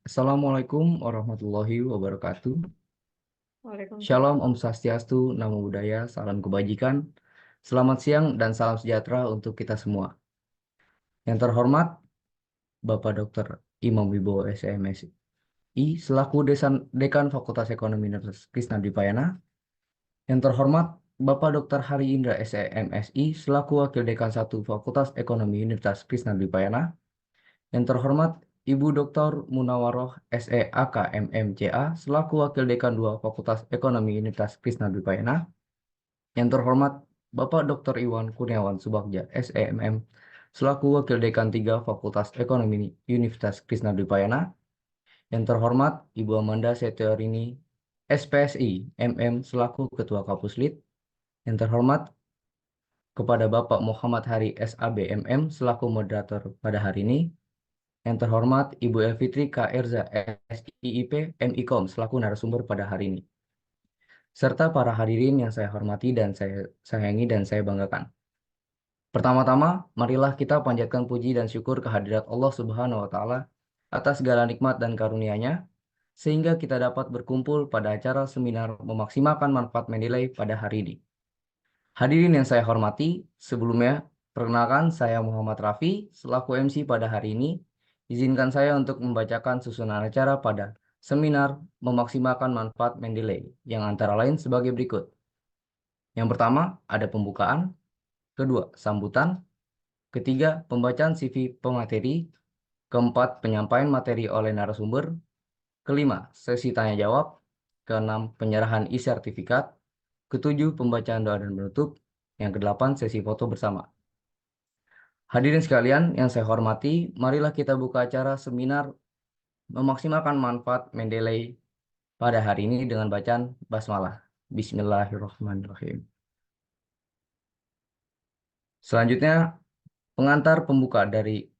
Assalamualaikum warahmatullahi wabarakatuh. Waalaikumsalam. Shalom, Om Swastiastu, Namo Buddhaya, salam kebajikan. Selamat siang dan salam sejahtera untuk kita semua. Yang terhormat, Bapak Dr. Imam Wibowo SMSI, selaku Dekan Fakultas Ekonomi Universitas Krisnadipayana. Yang terhormat, Bapak Dr. Hari Indra SMSI, selaku Wakil Dekan 1 Fakultas Ekonomi Universitas Krisnadipayana. Yang terhormat, Ibu Dr. Munawaroh SEAK MMCA selaku Wakil Dekan 2 Fakultas Ekonomi Universitas Krisnadipayana. Yang terhormat, Bapak Dr. Iwan Kurniawan Subagja SEMM selaku Wakil Dekan 3 Fakultas Ekonomi Universitas Krisnadipayana. Yang terhormat, Ibu Amanda Setiorini SPSI MM selaku Ketua Kapuslit. Yang terhormat, kepada Bapak Muhammad Hari SAB MM selaku moderator pada hari ini. Yang terhormat Ibu Elfitri K. Erza SIIP MIKOM selaku narasumber pada hari ini. Serta para hadirin yang saya hormati dan saya sayangi dan saya banggakan. Pertama-tama, marilah kita panjatkan puji dan syukur kehadirat Allah Subhanahu wa taala atas segala nikmat dan karunia-Nya sehingga kita dapat berkumpul pada acara seminar memaksimalkan manfaat menilai pada hari ini. Hadirin yang saya hormati, sebelumnya perkenalkan saya Muhammad Rafi selaku MC pada hari ini. Izinkan saya untuk membacakan susunan acara pada seminar memaksimalkan manfaat Mendeley yang antara lain sebagai berikut. Yang pertama, ada pembukaan. Kedua, sambutan. Ketiga, pembacaan CV pemateri. Keempat, penyampaian materi oleh narasumber. Kelima, sesi tanya jawab. Keenam, penyerahan e-sertifikat. Ketujuh, pembacaan doa dan penutup. Yang kedelapan, sesi foto bersama. Hadirin sekalian yang saya hormati, marilah kita buka acara seminar memaksimalkan manfaat Mendeley pada hari ini dengan bacaan basmalah. Bismillahirrahmanirrahim. Selanjutnya, pengantar pembuka dari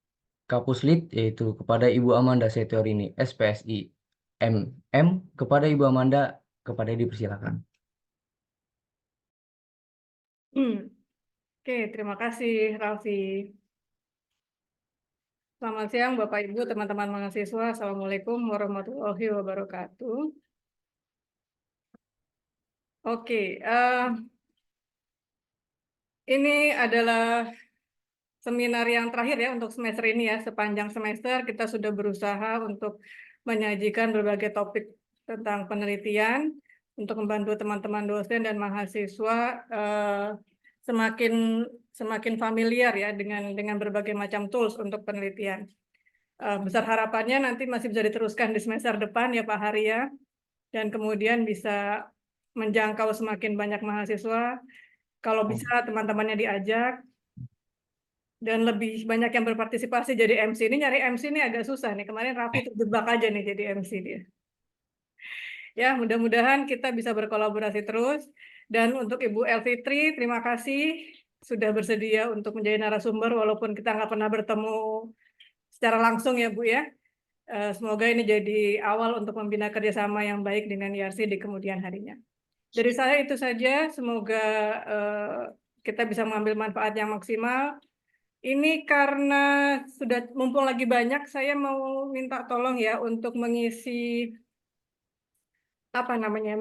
Kapuslit yaitu kepada Ibu Amanda Setiorini SPSI MM. Kepada Ibu Amanda, kepada dipersilakan. Oke, terima kasih Raffi. Selamat siang Bapak Ibu, teman-teman mahasiswa. Assalamualaikum warahmatullahi wabarakatuh. Oke, ini adalah seminar yang terakhir ya untuk semester ini ya. Sepanjang semester kita sudah berusaha untuk menyajikan berbagai topik tentang penelitian untuk membantu teman-teman dosen dan mahasiswa semakin semakin familiar ya dengan berbagai macam tools untuk penelitian. Besar harapannya nanti masih bisa diteruskan di semester depan ya Pak Hari ya, dan kemudian bisa menjangkau semakin banyak mahasiswa. Kalau bisa teman-temannya diajak dan lebih banyak yang berpartisipasi jadi MC. Ini nyari MC ini agak susah nih. Kemarin Raffi terjebak aja nih jadi MC dia. Ya, mudah-mudahan kita bisa berkolaborasi terus. Dan untuk Ibu Elfitri, terima kasih sudah bersedia untuk menjadi narasumber walaupun kita nggak pernah bertemu secara langsung ya Bu ya. Semoga ini jadi awal untuk membina kerjasama yang baik dengan YRC di kemudian harinya. Dari saya itu saja, semoga kita bisa mengambil manfaat yang maksimal. Ini karena sudah mumpung lagi banyak, saya mau minta tolong ya untuk mengisi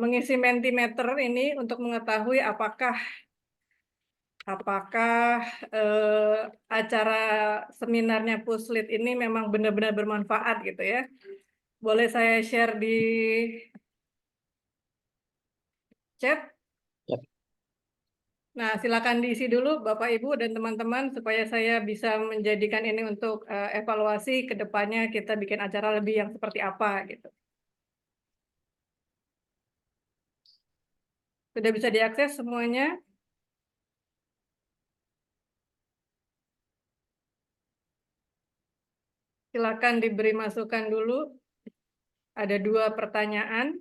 mengisi Mentimeter ini untuk mengetahui apakah acara seminarnya Puslit ini memang benar-benar bermanfaat gitu ya. Boleh saya share di chat? Yap. Nah, silakan diisi dulu Bapak Ibu dan teman-teman supaya saya bisa menjadikan ini untuk evaluasi ke depannya kita bikin acara lebih yang seperti apa gitu. Sudah bisa diakses semuanya? Silakan diberi masukan dulu. Ada 2 pertanyaan.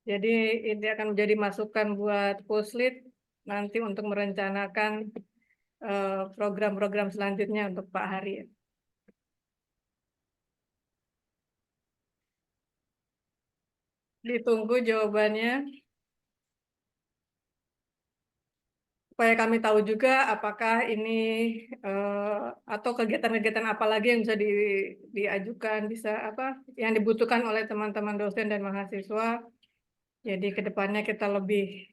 Jadi ini akan menjadi masukan buat Puslit nanti untuk merencanakan program-program selanjutnya untuk Pak Hari. Ditunggu jawabannya. supaya kami tahu juga apakah ini atau kegiatan-kegiatan apa lagi yang bisa diajukan, bisa apa yang dibutuhkan oleh teman-teman dosen dan mahasiswa. Jadi ke depannya kita lebih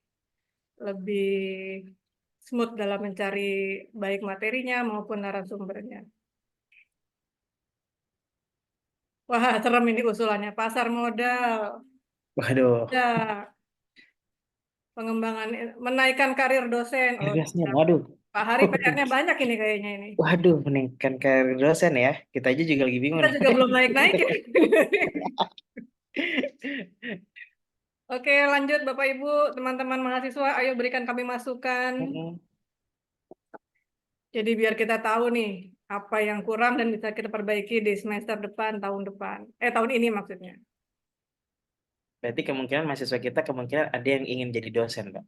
smooth dalam mencari baik materinya maupun narasumbernya. Wah, serem ini usulannya. Pasar modal. Waduh, Ya, pengembangan, menaikkan karir dosen. Oh, dosen. siap. Waduh, Pak Hari PR-nya banyak ini kayaknya ini. waduh, meningkatkan karir dosen ya. Kita aja juga lagi bingung Kita nih. juga belum naik-naik ya. Oke, lanjut Bapak Ibu, teman-teman mahasiswa, ayo berikan kami masukan. Jadi biar kita tahu nih apa yang kurang dan bisa kita perbaiki di semester depan, tahun depan. Tahun ini maksudnya. Berarti kemungkinan mahasiswa kita kemungkinan ada yang ingin jadi dosen, Pak.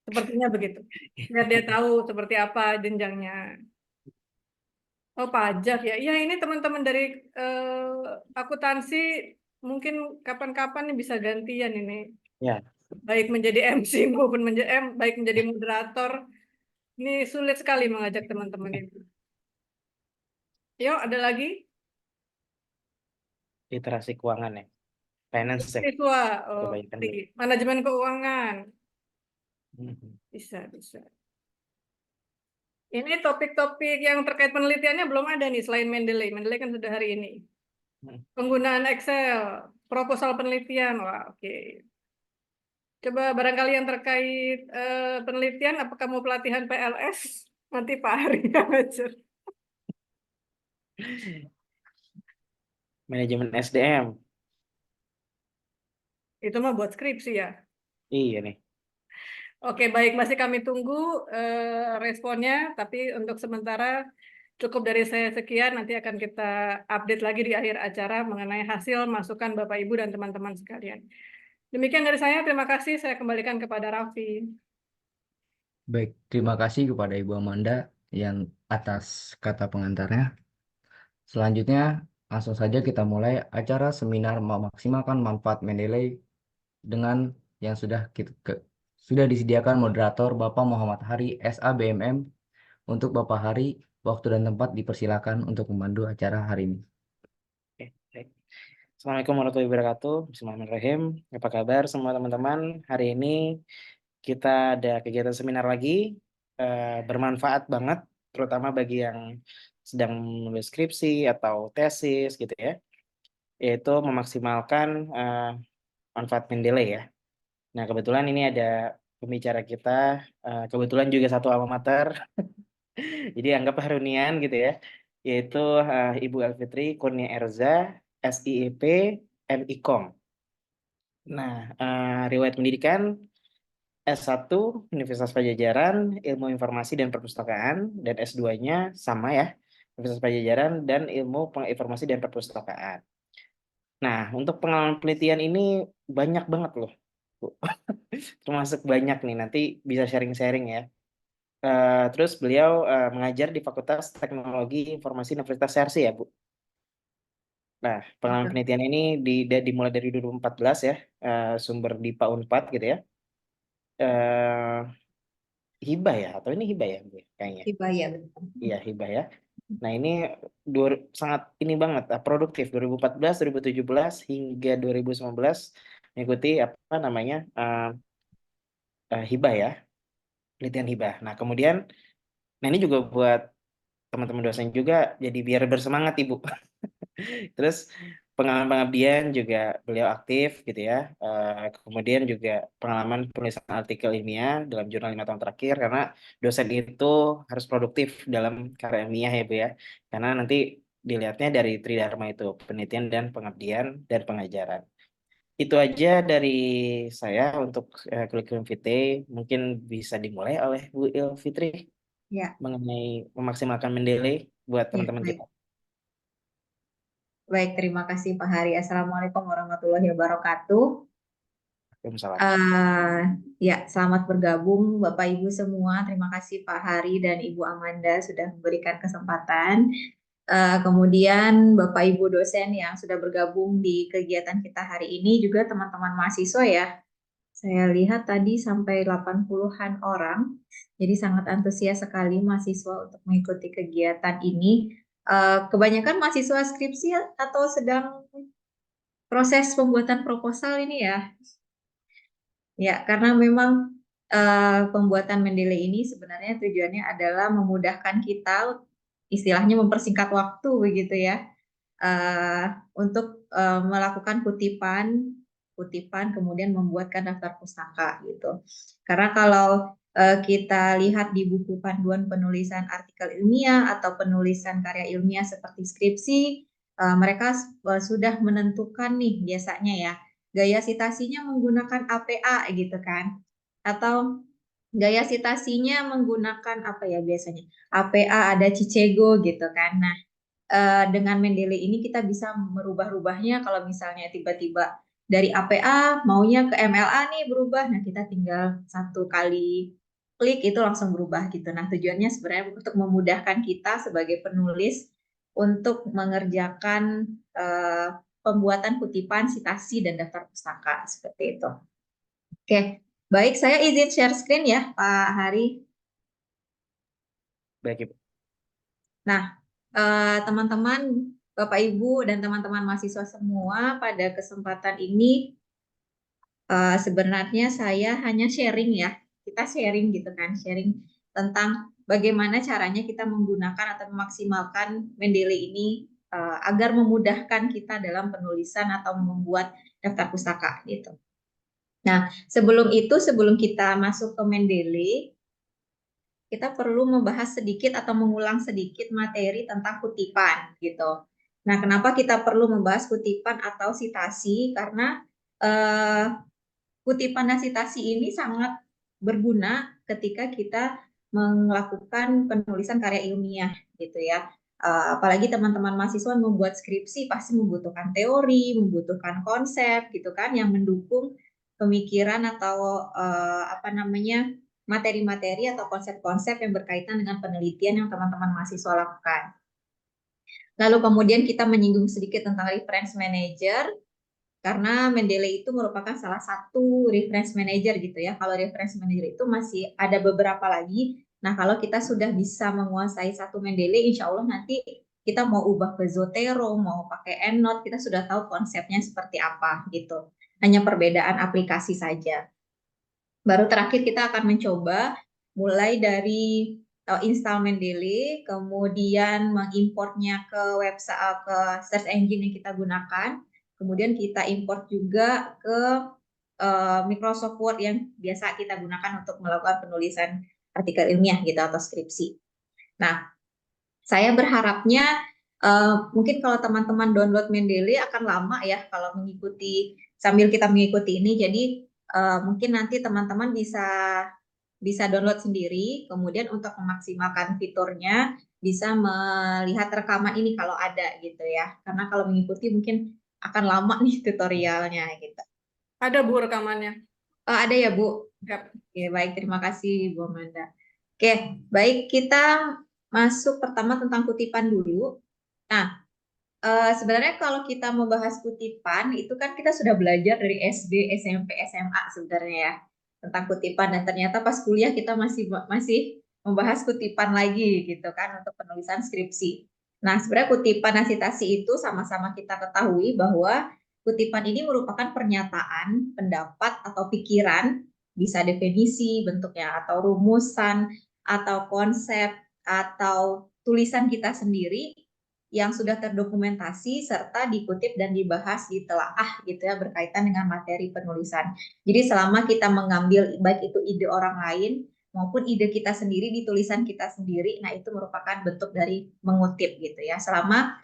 Sepertinya begitu. Biar dia tahu seperti apa jenjangnya. Oh, pajak ya. Ya, ini teman-teman dari akuntansi mungkin kapan-kapan nih bisa gantian ini. Ya, Baik menjadi MC maupun baik menjadi moderator. Ini sulit sekali mengajak teman-teman itu. Yuk, ada lagi? literasi keuangan ya. Finance ya, Siswa, oh, kebanyakan di dulu. manajemen keuangan. Mhm. Bisa, bisa. Ini topik-topik yang terkait penelitiannya belum ada nih selain Mendeley. Mendeley kan sudah hari ini. Mhm. Penggunaan Excel, proposal penelitian. Wah, oke. Coba barangkali yang terkait penelitian, apakah mau pelatihan PLS? Nanti Pak Hari yang ngajar. Manajemen SDM. Itu mah buat skripsi ya. Iya nih. Oke, baik. Masih kami tunggu responnya. Tapi untuk sementara cukup dari saya sekian. Nanti akan kita update lagi di akhir acara mengenai hasil masukan Bapak Ibu dan teman-teman sekalian. Demikian dari saya. Terima kasih. Saya kembalikan kepada Raffi. Baik, terima kasih kepada Ibu Amanda yang atas kata pengantarnya. Selanjutnya, langsung saja kita mulai acara seminar memaksimalkan manfaat Mendeley dengan yang sudah disediakan moderator Bapak Muhammad Hari SABMM. Untuk Bapak Hari, waktu dan tempat dipersilakan untuk memandu acara hari ini. Oke, baik. Assalamualaikum warahmatullahi wabarakatuh. Bismillahirrahmanirrahim. Apa kabar semua teman-teman? Hari ini kita ada kegiatan seminar lagi, bermanfaat banget, terutama bagi yang sedang menulis skripsi atau tesis gitu ya, yaitu memaksimalkan manfaat Mendeley ya. Nah, kebetulan ini ada pembicara kita, kebetulan juga satu alma mater, jadi anggaplah reunian gitu ya, yaitu Ibu Elfitri Kurnia Erza, SIIP, MIKOM. Nah, riwayat pendidikan S1 Universitas Pajajaran, Ilmu Informasi dan Perpustakaan, dan S2-nya sama ya, Universitas Pajajaran dan Ilmu Informasi dan Perpustakaan. Nah, untuk pengalaman penelitian ini banyak banget loh, Bu. Termasuk banyak nih, nanti bisa sharing-sharing ya. Terus beliau mengajar di Fakultas Teknologi Informasi Universitas Sersi ya, Bu. Nah, pengalaman penelitian ini dimulai dari 2014 ya, sumber di PA-Unpad gitu ya. Hibah ya, atau ini hibah ya, Bu, kayaknya. Tiba ya. Iya, hibah ya. Nah, ini sangat ini banget, produktif 2014, 2017 hingga 2019 mengikuti apa namanya hibah ya, penelitian hibah. Nah, kemudian, nah ini juga buat teman-teman dosen juga jadi biar bersemangat Ibu. Terus pengalaman pengabdian juga beliau aktif gitu ya. Kemudian juga pengalaman penulisan artikel ilmiah dalam jurnal 5 tahun terakhir, karena dosen itu harus produktif dalam karya ilmiah ya Bu ya. Karena nanti dilihatnya dari tridharma itu, penelitian dan pengabdian dan pengajaran. Itu aja dari saya untuk kurikulum vitae. Mungkin bisa dimulai oleh Bu Ilfitri Ya, mengenai memaksimalkan Mendeley buat ya, teman-teman baik. kita. Baik, terima kasih Pak Hari. Assalamualaikum warahmatullahi wabarakatuh. Waalaikumsalam. Ya, selamat bergabung Bapak Ibu semua. Terima kasih Pak Hari dan Ibu Amanda sudah memberikan kesempatan. Kemudian Bapak Ibu dosen yang sudah bergabung di kegiatan kita hari ini, juga teman-teman mahasiswa ya, Saya lihat tadi sampai 80-an orang, jadi sangat antusias sekali mahasiswa untuk mengikuti kegiatan ini. Kebanyakan mahasiswa skripsi atau sedang proses pembuatan proposal ini ya. Ya, karena memang pembuatan Mendeley ini sebenarnya tujuannya adalah memudahkan kita, istilahnya mempersingkat waktu begitu ya, untuk melakukan kutipan kemudian membuatkan daftar pustaka gitu. Karena kalau kita lihat di buku panduan penulisan artikel ilmiah atau penulisan karya ilmiah seperti skripsi, mereka sudah menentukan nih biasanya ya gaya citasinya menggunakan APA gitu kan, atau gaya citasinya menggunakan apa ya biasanya APA, ada Cicego gitu kan. Nah, dengan Mendeley ini kita bisa merubah-rubahnya. Kalau misalnya tiba-tiba dari APA maunya ke MLA nih berubah, nah kita tinggal satu kali klik itu langsung berubah gitu. Nah, tujuannya sebenarnya untuk memudahkan kita sebagai penulis untuk mengerjakan pembuatan kutipan, citasi, dan daftar pustaka seperti itu. Oke, baik, saya izin share screen ya, Pak Hari. Baik, Ibu. Nah, teman-teman, Bapak Ibu dan teman-teman mahasiswa semua, pada kesempatan ini sebenarnya saya hanya sharing ya. Kita sharing gitu kan, sharing tentang bagaimana caranya kita menggunakan atau memaksimalkan Mendeley ini agar memudahkan kita dalam penulisan atau membuat daftar pustaka gitu. Nah, sebelum itu, sebelum kita masuk ke Mendeley, kita perlu membahas sedikit atau mengulang sedikit materi tentang kutipan gitu. Nah, kenapa kita perlu membahas kutipan atau citasi? Karena kutipan dan citasi ini sangat berguna ketika kita melakukan penulisan karya ilmiah gitu ya. Apalagi teman-teman mahasiswa membuat skripsi pasti membutuhkan teori, membutuhkan konsep gitu kan yang mendukung pemikiran atau materi-materi atau konsep-konsep yang berkaitan dengan penelitian yang teman-teman mahasiswa lakukan. Lalu kemudian kita menyinggung sedikit tentang reference manager, karena Mendeley itu merupakan salah satu reference manager gitu ya. Kalau reference manager itu masih ada beberapa lagi. Nah, kalau kita sudah bisa menguasai satu Mendeley, insya Allah nanti kita mau ubah ke Zotero, mau pakai EndNote, kita sudah tahu konsepnya seperti apa gitu. Hanya perbedaan aplikasi saja. Baru terakhir kita akan mencoba mulai dari install Mendeley, kemudian mengimportnya ke website, ke search engine yang kita gunakan, kemudian kita import juga ke Microsoft Word yang biasa kita gunakan untuk melakukan penulisan artikel ilmiah gitu atau skripsi. Nah, saya berharapnya mungkin kalau teman-teman download Mendeley akan lama ya kalau mengikuti sambil kita mengikuti ini. Jadi mungkin nanti teman-teman bisa download sendiri. Kemudian untuk memaksimalkan fiturnya bisa melihat rekaman ini kalau ada gitu ya. Karena kalau mengikuti mungkin akan lama nih tutorialnya gitu. Ada Bu rekamannya. Ada ya Bu? Yap. Oke, baik, terima kasih Bu Amanda. Oke, baik, kita masuk pertama tentang kutipan dulu. Nah, sebenarnya kalau kita membahas kutipan, itu kan kita sudah belajar dari SD, SMP, SMA sebenarnya ya, tentang kutipan. Dan ternyata pas kuliah kita masih membahas kutipan lagi gitu kan, untuk penulisan skripsi. Nah, sebenarnya kutipan dan citasi itu sama-sama kita ketahui bahwa kutipan ini merupakan pernyataan, pendapat, atau pikiran, bisa definisi bentuknya, atau rumusan, atau konsep, atau tulisan kita sendiri yang sudah terdokumentasi serta dikutip dan dibahas ditelaah gitu ya berkaitan dengan materi penulisan. Jadi selama kita mengambil baik itu ide orang lain maupun ide kita sendiri di tulisan kita sendiri, nah itu merupakan bentuk dari mengutip gitu ya. Selama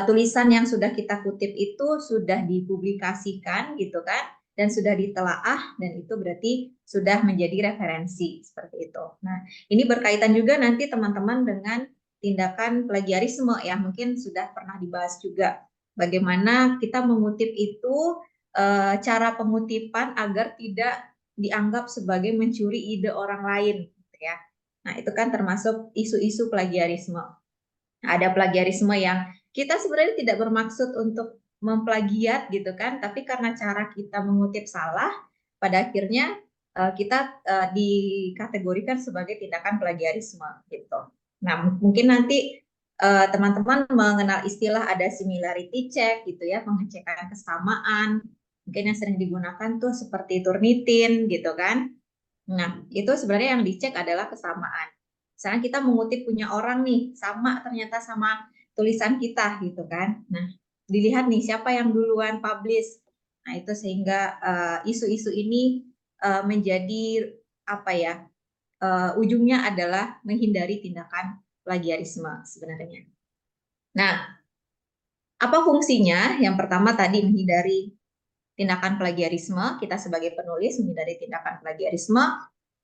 tulisan yang sudah kita kutip itu sudah dipublikasikan gitu kan dan sudah ditelaah, dan itu berarti sudah menjadi referensi seperti itu. Nah, ini berkaitan juga nanti teman-teman dengan tindakan plagiarisme ya, mungkin sudah pernah dibahas juga bagaimana kita mengutip itu, cara pengutipan agar tidak dianggap sebagai mencuri ide orang lain gitu ya. Nah, itu kan termasuk isu-isu plagiarisme. Nah, ada plagiarisme yang kita sebenarnya tidak bermaksud untuk memplagiat gitu kan, tapi karena cara kita mengutip salah, pada akhirnya kita dikategorikan sebagai tindakan plagiarisme gitu. Nah, mungkin nanti teman-teman mengenal istilah ada similarity check gitu ya, pengecekan kesamaan. Mungkin yang sering digunakan tuh seperti Turnitin gitu kan. Nah, itu sebenarnya yang dicek adalah kesamaan. Misalnya kita mengutip punya orang nih, sama ternyata sama tulisan kita gitu kan. Nah, dilihat nih siapa yang duluan publish. Nah, itu sehingga isu-isu ini menjadi apa ya? Ujungnya adalah menghindari tindakan plagiarisme sebenarnya. Nah, apa fungsinya? Yang pertama tadi menghindari tindakan plagiarisme, kita sebagai penulis menghindari tindakan plagiarisme.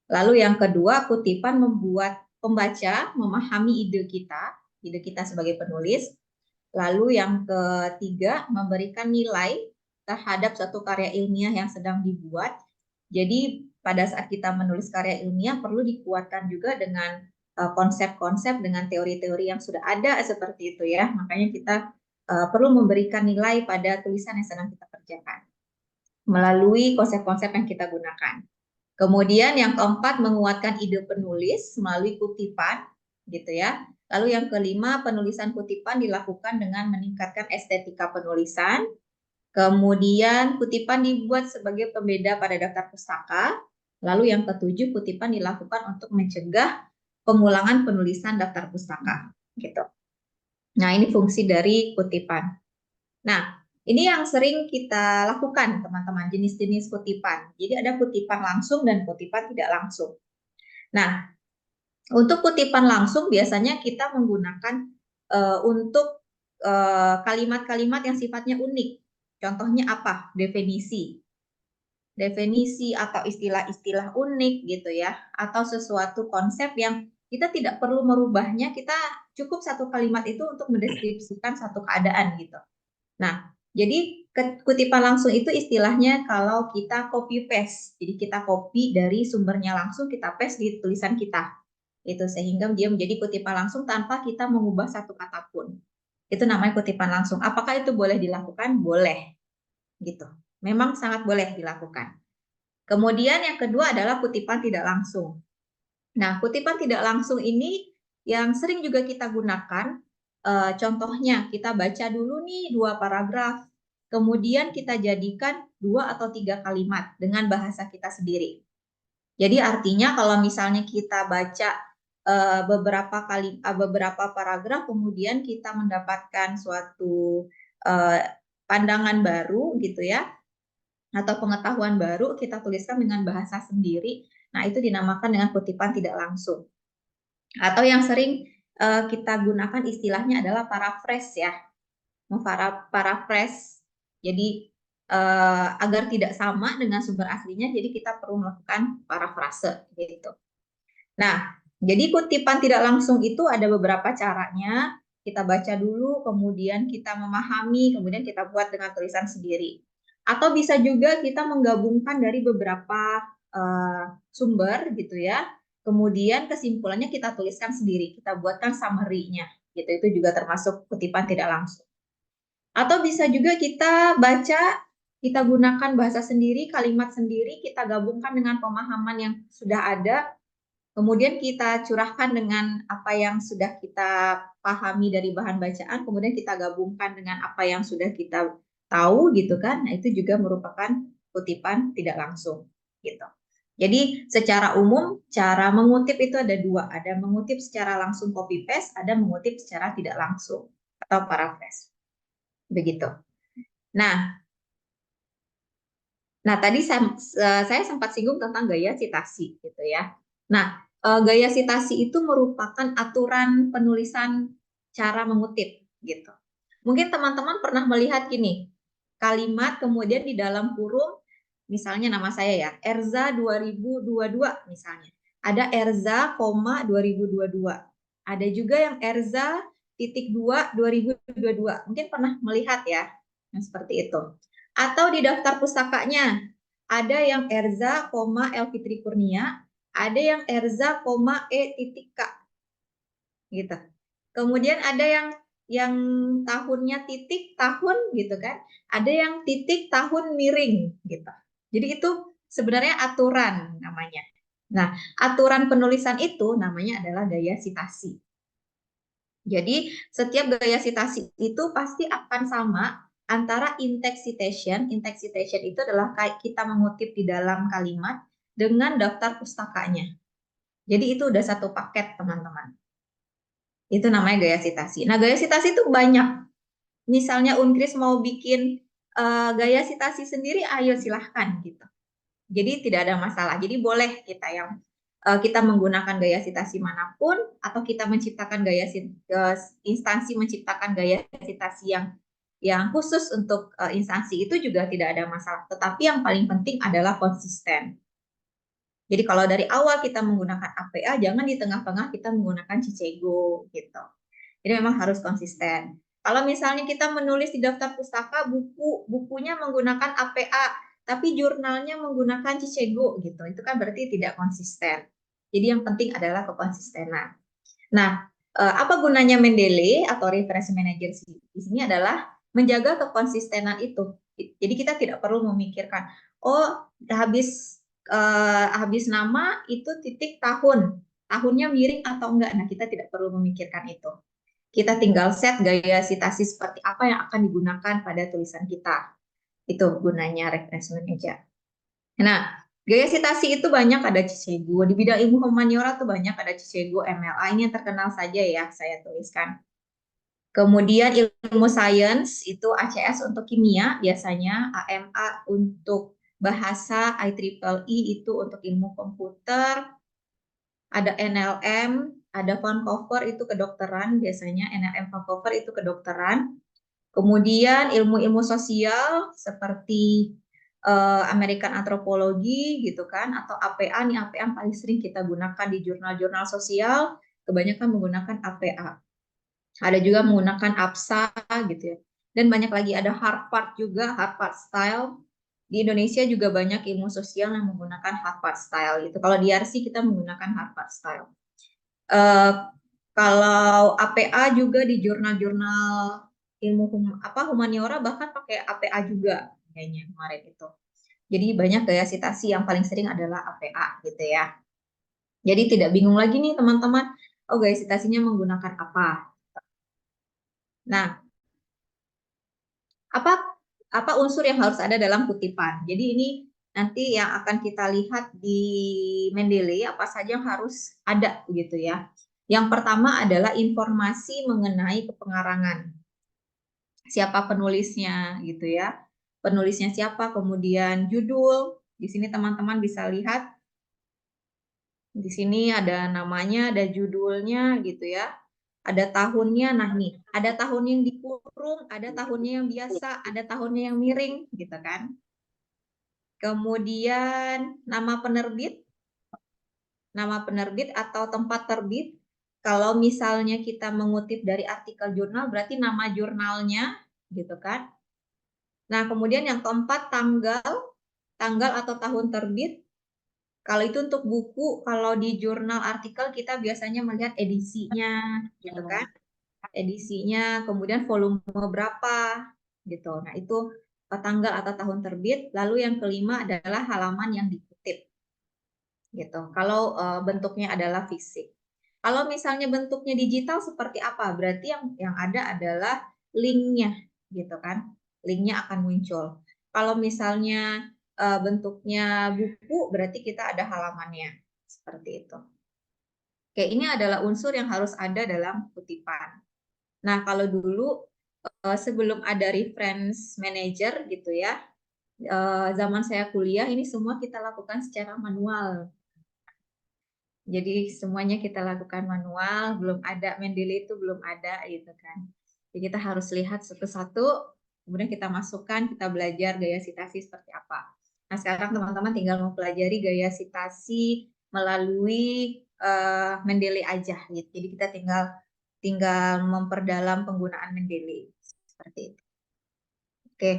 Lalu yang kedua, kutipan membuat pembaca memahami ide kita sebagai penulis. Lalu yang ketiga, memberikan nilai terhadap suatu karya ilmiah yang sedang dibuat. Jadi pada saat kita menulis karya ilmiah perlu dikuatkan juga dengan konsep-konsep, dengan teori-teori yang sudah ada seperti itu ya. Makanya kita perlu memberikan nilai pada tulisan yang sedang kita kerjakan melalui konsep-konsep yang kita gunakan. Kemudian yang keempat, menguatkan ide penulis melalui kutipan, gitu ya. Lalu yang kelima, penulisan kutipan dilakukan dengan meningkatkan estetika penulisan. Kemudian kutipan dibuat sebagai pembeda pada daftar pustaka. Lalu yang ketujuh, kutipan dilakukan untuk mencegah pengulangan penulisan daftar pustaka, gitu. Nah, ini fungsi dari kutipan. Nah, ini yang sering kita lakukan, teman-teman, jenis-jenis kutipan. Jadi ada kutipan langsung dan kutipan tidak langsung. Nah, untuk kutipan langsung biasanya kita menggunakan untuk kalimat-kalimat yang sifatnya unik. Contohnya apa? Definisi. Definisi atau istilah-istilah unik gitu ya. Atau sesuatu konsep yang kita tidak perlu merubahnya, kita cukup satu kalimat itu untuk mendeskripsikan satu keadaan gitu. Nah, jadi kutipan langsung itu istilahnya kalau kita copy paste. Jadi kita copy dari sumbernya langsung, kita paste di tulisan kita. Itu sehingga dia menjadi kutipan langsung tanpa kita mengubah satu kata pun. Itu namanya kutipan langsung. Apakah itu boleh dilakukan? Boleh. Gitu. Memang sangat boleh dilakukan. Kemudian yang kedua adalah kutipan tidak langsung. Nah, kutipan tidak langsung ini yang sering juga kita gunakan. Contohnya, kita baca dulu nih 2 paragraf, kemudian kita jadikan 2 atau 3 kalimat dengan bahasa kita sendiri. Jadi artinya kalau misalnya kita baca beberapa paragraf, kemudian kita mendapatkan suatu pandangan baru gitu ya, atau pengetahuan baru, kita tuliskan dengan bahasa sendiri. Nah, itu dinamakan dengan kutipan tidak langsung. Atau yang sering kita gunakan istilahnya adalah paraphrase ya. Paraphrase. Jadi agar tidak sama dengan sumber aslinya, jadi kita perlu melakukan parafrase gitu. Nah, jadi kutipan tidak langsung itu ada beberapa caranya. Kita baca dulu, kemudian kita memahami, kemudian kita buat dengan tulisan sendiri. Atau bisa juga kita menggabungkan dari beberapa sumber gitu ya. Kemudian kesimpulannya kita tuliskan sendiri, kita buatkan summary-nya gitu. Itu juga termasuk kutipan tidak langsung. Atau bisa juga kita baca, kita gunakan bahasa sendiri, kalimat sendiri, kita gabungkan dengan pemahaman yang sudah ada, kemudian kita curahkan dengan apa yang sudah kita pahami dari bahan bacaan, kemudian kita gabungkan dengan apa yang sudah kita tahu gitu kan. Nah, itu juga merupakan kutipan tidak langsung gitu. Jadi secara umum cara mengutip itu ada 2, ada mengutip secara langsung copy paste, ada mengutip secara tidak langsung atau paraphrase. Begitu. Nah tadi saya sempat singgung tentang gaya citasi gitu ya. Nah, gaya citasi itu merupakan aturan penulisan cara mengutip gitu. Mungkin teman-teman pernah melihat gini, kalimat kemudian di dalam kurung, misalnya nama saya ya, Erza 2022 misalnya. Ada Erza, 2022. Ada juga yang Erza titik 2 2022. Mungkin pernah melihat ya, yang seperti itu. Atau di daftar pustakanya, ada yang Erza, Elfitri Kurnia, ada yang Erza, E.K. Gitu. Kemudian ada yang tahunnya titik tahun gitu kan, ada yang titik tahun miring gitu. Jadi itu sebenarnya aturan namanya. Nah, aturan penulisan itu namanya adalah gaya sitasi. Jadi, setiap gaya sitasi itu pasti akan sama antara in-text citation. In-text citation itu adalah kayak kita mengutip di dalam kalimat dengan daftar pustakanya. Jadi itu udah satu paket, teman-teman. Itu namanya gaya sitasi. Nah, gaya sitasi itu banyak. Misalnya Unkris mau bikin gaya sitasi sendiri, ayo silahkan gitu. Jadi tidak ada masalah. Jadi boleh kita menggunakan gaya sitasi manapun, atau kita menciptakan instansi menciptakan gaya sitasi yang khusus untuk instansi itu juga tidak ada masalah. Tetapi yang paling penting adalah konsisten. Jadi kalau dari awal kita menggunakan APA, jangan di tengah-tengah kita menggunakan Cicego gitu. Jadi memang harus konsisten. Kalau misalnya kita menulis di daftar pustaka bukunya menggunakan APA, tapi jurnalnya menggunakan Cicego gitu, itu kan berarti tidak konsisten. Jadi yang penting adalah kekonsistenan. Nah, apa gunanya Mendeley atau reference manager di sini adalah menjaga kekonsistenan itu. Jadi kita tidak perlu memikirkan, oh habis nama itu titik tahunnya miring atau enggak. Nah, kita tidak perlu memikirkan itu. Kita tinggal set gaya sitasi seperti apa yang akan digunakan pada tulisan kita. Itu gunanya reference manager. Nah, gaya sitasi itu banyak, ada Cicego. Di bidang ilmu humaniora tuh banyak, ada Cicego, MLA. Ini yang terkenal saja ya, saya tuliskan. Kemudian ilmu sains itu ACS untuk kimia biasanya, AMA untuk bahasa, IEEE itu untuk ilmu komputer, ada NLM, ada Vancouver itu kedokteran biasanya, NLM Vancouver itu kedokteran. Kemudian ilmu-ilmu sosial seperti American Anthropology gitu kan, atau APA. Nih APA yang paling sering kita gunakan di jurnal-jurnal sosial, kebanyakan menggunakan APA. Ada juga menggunakan APSA gitu ya. Dan banyak lagi, ada Harvard juga, Harvard Style. Di Indonesia juga banyak ilmu sosial yang menggunakan Harvard Style gitu. Kalau di RC kita menggunakan Harvard Style. Kalau APA juga di jurnal-jurnal ilmu humaniora bahkan pakai APA juga kayaknya kemarin itu. Jadi banyak gaya sitasi, yang paling sering adalah APA gitu ya. Jadi tidak bingung lagi nih teman-teman, oh gaya sitasinya menggunakan apa. Nah, apa unsur yang harus ada dalam kutipan. Jadi ini nanti yang akan kita lihat di Mendeley, apa saja yang harus ada gitu ya. Yang pertama adalah informasi mengenai kepengarangan. Siapa penulisnya gitu ya. Penulisnya siapa, kemudian judul. Di sini teman-teman bisa lihat. Di sini ada namanya, ada judulnya gitu ya. Ada tahunnya, nah nih, ada tahun yang dikurung, ada tahunnya yang biasa, ada tahunnya yang miring gitu kan. Kemudian nama penerbit atau tempat terbit. Kalau misalnya kita mengutip dari artikel jurnal, berarti nama jurnalnya gitu kan. Nah, kemudian yang keempat tanggal atau tahun terbit. Kalau itu untuk buku, kalau di jurnal artikel kita biasanya melihat edisinya gitu kan. Edisinya, kemudian volume berapa gitu. Nah, itu tanggal atau tahun terbit. Lalu yang kelima adalah halaman yang dikutip. Gitu. Kalau bentuknya adalah fisik. Kalau misalnya bentuknya digital seperti apa? Berarti yang ada adalah linknya, gitu kan? Linknya akan muncul. Kalau misalnya bentuknya buku, berarti kita ada halamannya, seperti itu. Oke, ini adalah unsur yang harus ada dalam kutipan. Nah, kalau dulu sebelum ada reference manager gitu ya, zaman saya kuliah ini semua kita lakukan secara manual. Jadi semuanya kita lakukan manual, belum ada Mendeley itu belum ada gitu kan. Jadi kita harus lihat satu-satu, kemudian kita masukkan, kita belajar gaya sitasi seperti apa. Nah sekarang teman-teman tinggal mempelajari gaya sitasi melalui Mendeley aja gitu. Jadi kita tinggal memperdalam penggunaan Mendeley seperti itu. Oke.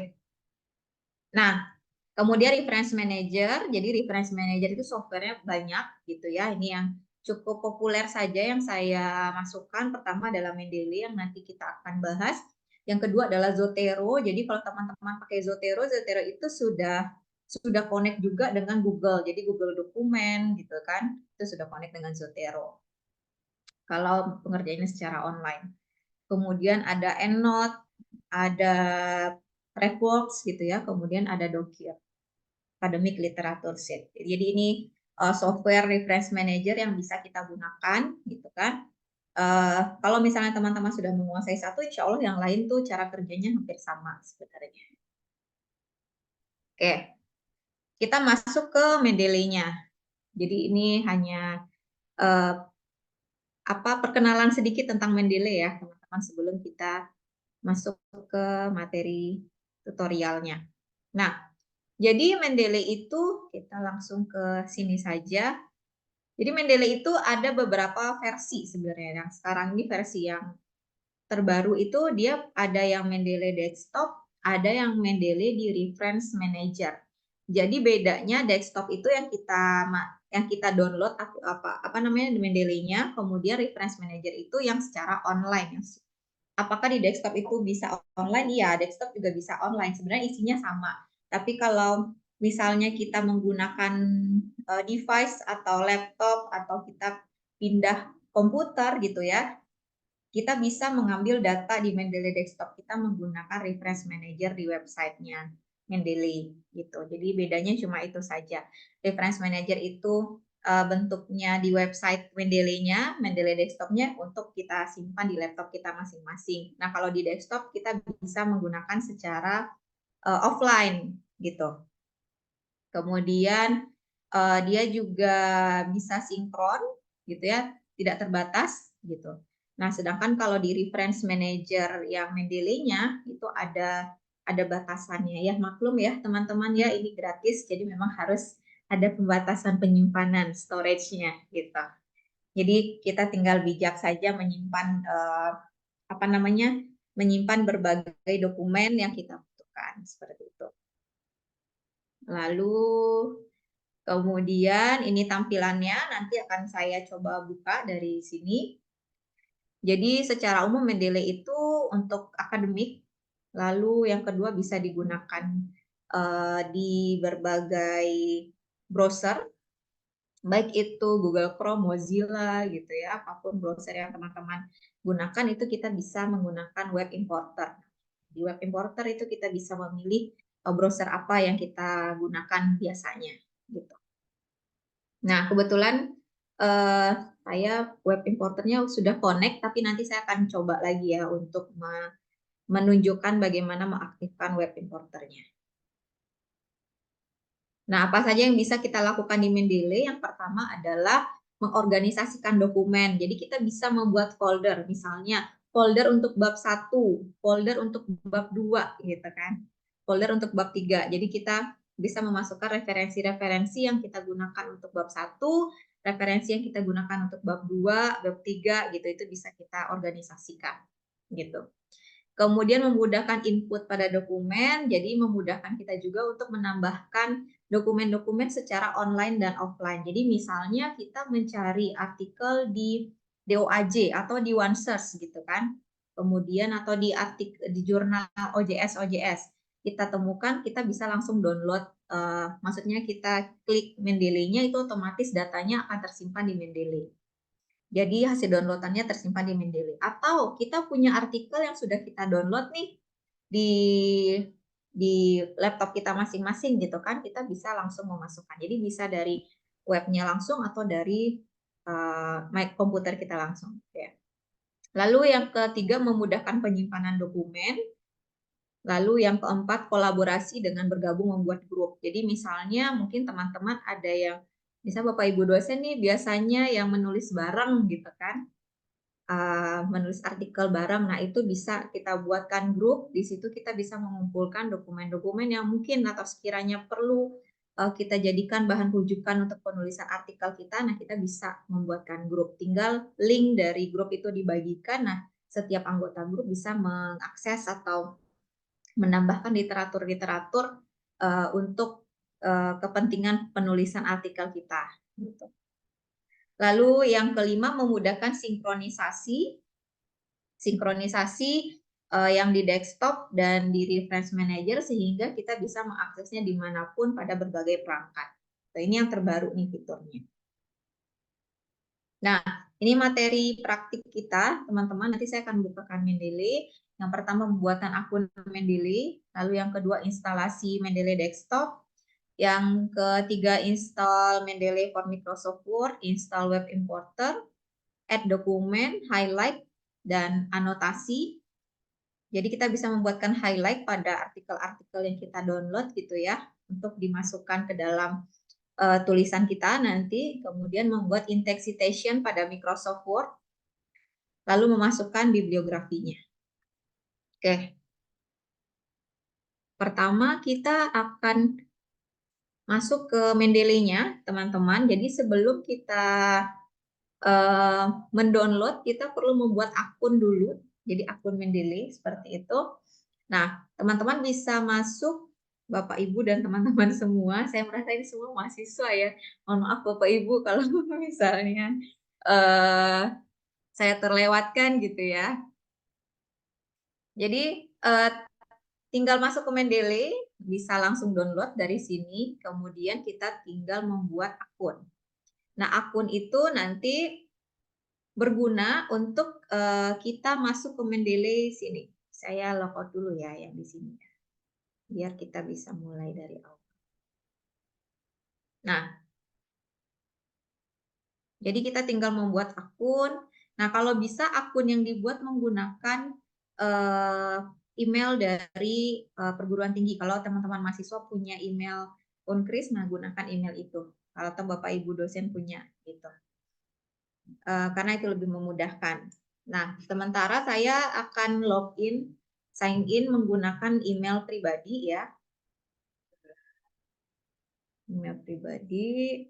Nah, kemudian reference manager, jadi reference manager itu softwarenya banyak gitu ya. Ini yang cukup populer saja yang saya masukkan. Pertama adalah Mendeley yang nanti kita akan bahas. Yang kedua adalah Zotero. Jadi kalau teman-teman pakai Zotero itu sudah sudah connect juga dengan Google. Jadi Google Dokumen gitu kan, itu sudah connect dengan Zotero. Kalau pengerjaannya secara online. Kemudian ada EndNote, ada Prepworks gitu ya, kemudian ada Docker, Academic Literature Sheet. Jadi ini software reference manager yang bisa kita gunakan gitu kan. Kalau misalnya teman-teman sudah menguasai satu, insya Allah yang lain tuh cara kerjanya hampir sama sebenarnya. Oke, kita masuk ke Mendeley-nya. Jadi ini hanya perkenalan sedikit tentang Mendeley ya teman-teman sebelum kita masuk ke materi tutorialnya. Nah, jadi Mendeley itu kita langsung ke sini saja. Jadi Mendeley itu ada beberapa versi sebenarnya. Yang sekarang ini versi yang terbaru itu dia ada yang Mendeley desktop, ada yang Mendeley di reference manager. Jadi bedanya desktop itu yang kita download apa namanya Mendeley-nya, kemudian reference manager itu yang secara online. Apakah di desktop itu bisa online? Iya, desktop juga bisa online. Sebenarnya isinya sama. Tapi kalau misalnya kita menggunakan device atau laptop atau kita pindah komputer gitu ya, kita bisa mengambil data di Mendeley desktop kita menggunakan reference manager di websitenya Mendeley gitu. Jadi bedanya cuma itu saja. Reference manager itu bentuknya di website Mendeley-nya, Mendeley desktopnya untuk kita simpan di laptop kita masing-masing. Nah kalau di desktop kita bisa menggunakan secara offline gitu. Kemudian dia juga bisa sinkron gitu ya, tidak terbatas gitu. Nah, sedangkan kalau di reference manager yang Mendeley-nya itu ada batasannya ya. Maklum ya teman-teman ya, ini gratis jadi memang harus ada pembatasan penyimpanan storage-nya gitu. Jadi kita tinggal bijak saja menyimpan menyimpan berbagai dokumen yang kita butuhkan seperti itu. Lalu kemudian ini tampilannya nanti akan saya coba buka dari sini. Jadi secara umum Mendeley itu untuk akademik, lalu yang kedua bisa digunakan di berbagai browser, baik itu Google Chrome, Mozilla gitu ya, apapun browser yang teman-teman gunakan itu kita bisa menggunakan web importer. Di web importer itu kita bisa memilih browser apa yang kita gunakan biasanya gitu. Nah, kebetulan saya web importernya sudah connect, tapi nanti saya akan coba lagi ya untuk menunjukkan bagaimana mengaktifkan web importernya. Nah, apa saja yang bisa kita lakukan di Mendeley? Yang pertama adalah mengorganisasikan dokumen. Jadi kita bisa membuat folder, misalnya folder untuk bab 1, folder untuk bab 2 gitu kan. Folder untuk bab 3. Jadi kita bisa memasukkan referensi-referensi yang kita gunakan untuk bab 1, referensi yang kita gunakan untuk bab 2, bab 3 gitu. Itu bisa kita organisasikan gitu. Kemudian memudahkan input pada dokumen, jadi memudahkan kita juga untuk menambahkan dokumen-dokumen secara online dan offline. Jadi misalnya kita mencari artikel di DOAJ atau di OneSource gitu kan. Kemudian atau di jurnal OJS, kita temukan, kita bisa langsung download, maksudnya kita klik Mendeley-nya itu otomatis datanya akan tersimpan di Mendeley. Jadi hasil downloadannya tersimpan di Mendeley. Atau kita punya artikel yang sudah kita download nih di laptop kita masing-masing gitu kan, kita bisa langsung memasukkan. Jadi bisa dari webnya langsung atau dari komputer kita langsung. Ya. Lalu yang ketiga memudahkan penyimpanan dokumen. Lalu yang keempat kolaborasi dengan bergabung membuat grup. Jadi misalnya mungkin teman-teman ada yang bisa Bapak Ibu dosen nih biasanya yang menulis bareng gitu kan, menulis artikel bareng. Nah itu bisa kita buatkan grup. Di situ kita bisa mengumpulkan dokumen-dokumen yang mungkin atau sekiranya perlu kita jadikan bahan rujukan untuk penulisan artikel kita. Nah kita bisa membuatkan grup. Tinggal link dari grup itu dibagikan. Nah setiap anggota grup bisa mengakses atau menambahkan literatur-literatur untuk kepentingan penulisan artikel kita. Gitu. Lalu yang kelima memudahkan sinkronisasi. Sinkronisasi yang di desktop dan di reference manager sehingga kita bisa mengaksesnya dimanapun pada berbagai perangkat. Nah, ini yang terbaru nih fiturnya. Nah, ini materi praktik kita, teman-teman. Nanti saya akan bukakan Mendeley. Yang pertama, pembuatan akun Mendeley. Lalu yang kedua, instalasi Mendeley Desktop. Yang ketiga, install Mendeley for Microsoft Word, install Web Importer, add dokumen, highlight, dan anotasi. Jadi kita bisa membuatkan highlight pada artikel-artikel yang kita download gitu ya, untuk dimasukkan ke dalam tulisan kita nanti, kemudian membuat index citation pada Microsoft Word, lalu memasukkan bibliografinya. Oke. Pertama kita akan masuk ke Mendeley-nya, teman-teman. Jadi sebelum kita mendownload, kita perlu membuat akun dulu. Jadi akun Mendeley seperti itu. Nah, teman-teman bisa masuk, Bapak Ibu dan teman-teman semua. Saya merasa ini semua mahasiswa ya. Mohon maaf Bapak Ibu kalau misalnya saya terlewatkan gitu ya. Jadi tinggal masuk ke Mendeley, bisa langsung download dari sini. Kemudian kita tinggal membuat akun. Nah, akun itu nanti berguna untuk kita masuk ke Mendeley sini. Saya logout dulu ya yang di sini. Biar kita bisa mulai dari awal. Nah, jadi kita tinggal membuat akun. Nah, kalau bisa akun yang dibuat menggunakan email dari perguruan tinggi. Kalau teman-teman mahasiswa punya email Unkris, nah gunakan email itu. Kalau Bapak Ibu dosen punya gitu. Karena itu lebih memudahkan. Nah, sementara saya akan login, sign in menggunakan email pribadi ya. Email pribadi.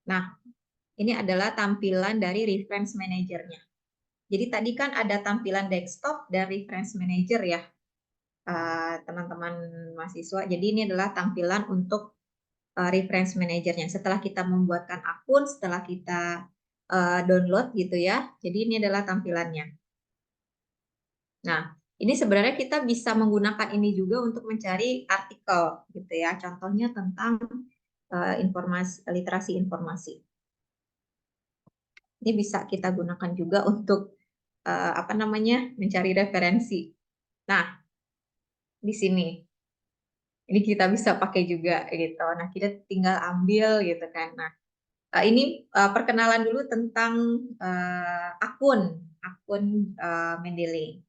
Nah, ini adalah tampilan dari reference manager-nya. Jadi tadi kan ada tampilan desktop dan reference manager ya, teman-teman mahasiswa. Jadi ini adalah tampilan untuk reference manager-nya. Setelah kita membuatkan akun, setelah kita download gitu ya. Jadi ini adalah tampilannya. Nah, ini sebenarnya kita bisa menggunakan ini juga untuk mencari artikel gitu ya. Contohnya tentang informasi, literasi informasi. Ini bisa kita gunakan juga untuk mencari referensi. Nah, di sini ini kita bisa pakai juga gitu. Nah, kita tinggal ambil gitu kan. Nah, ini perkenalan dulu tentang akun Mendeley.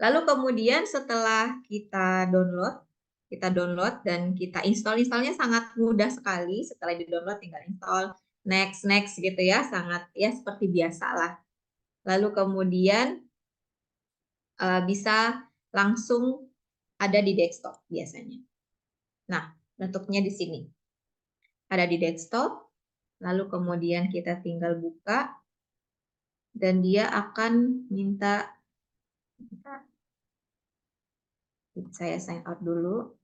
Lalu kemudian setelah kita download dan kita installnya sangat mudah sekali. Setelah di-download tinggal install, next gitu ya, sangat ya seperti biasa lah. Lalu kemudian bisa langsung ada di desktop biasanya. Nah, bentuknya di sini. Ada di desktop, lalu kemudian kita tinggal buka, dan dia akan minta, saya sign out dulu.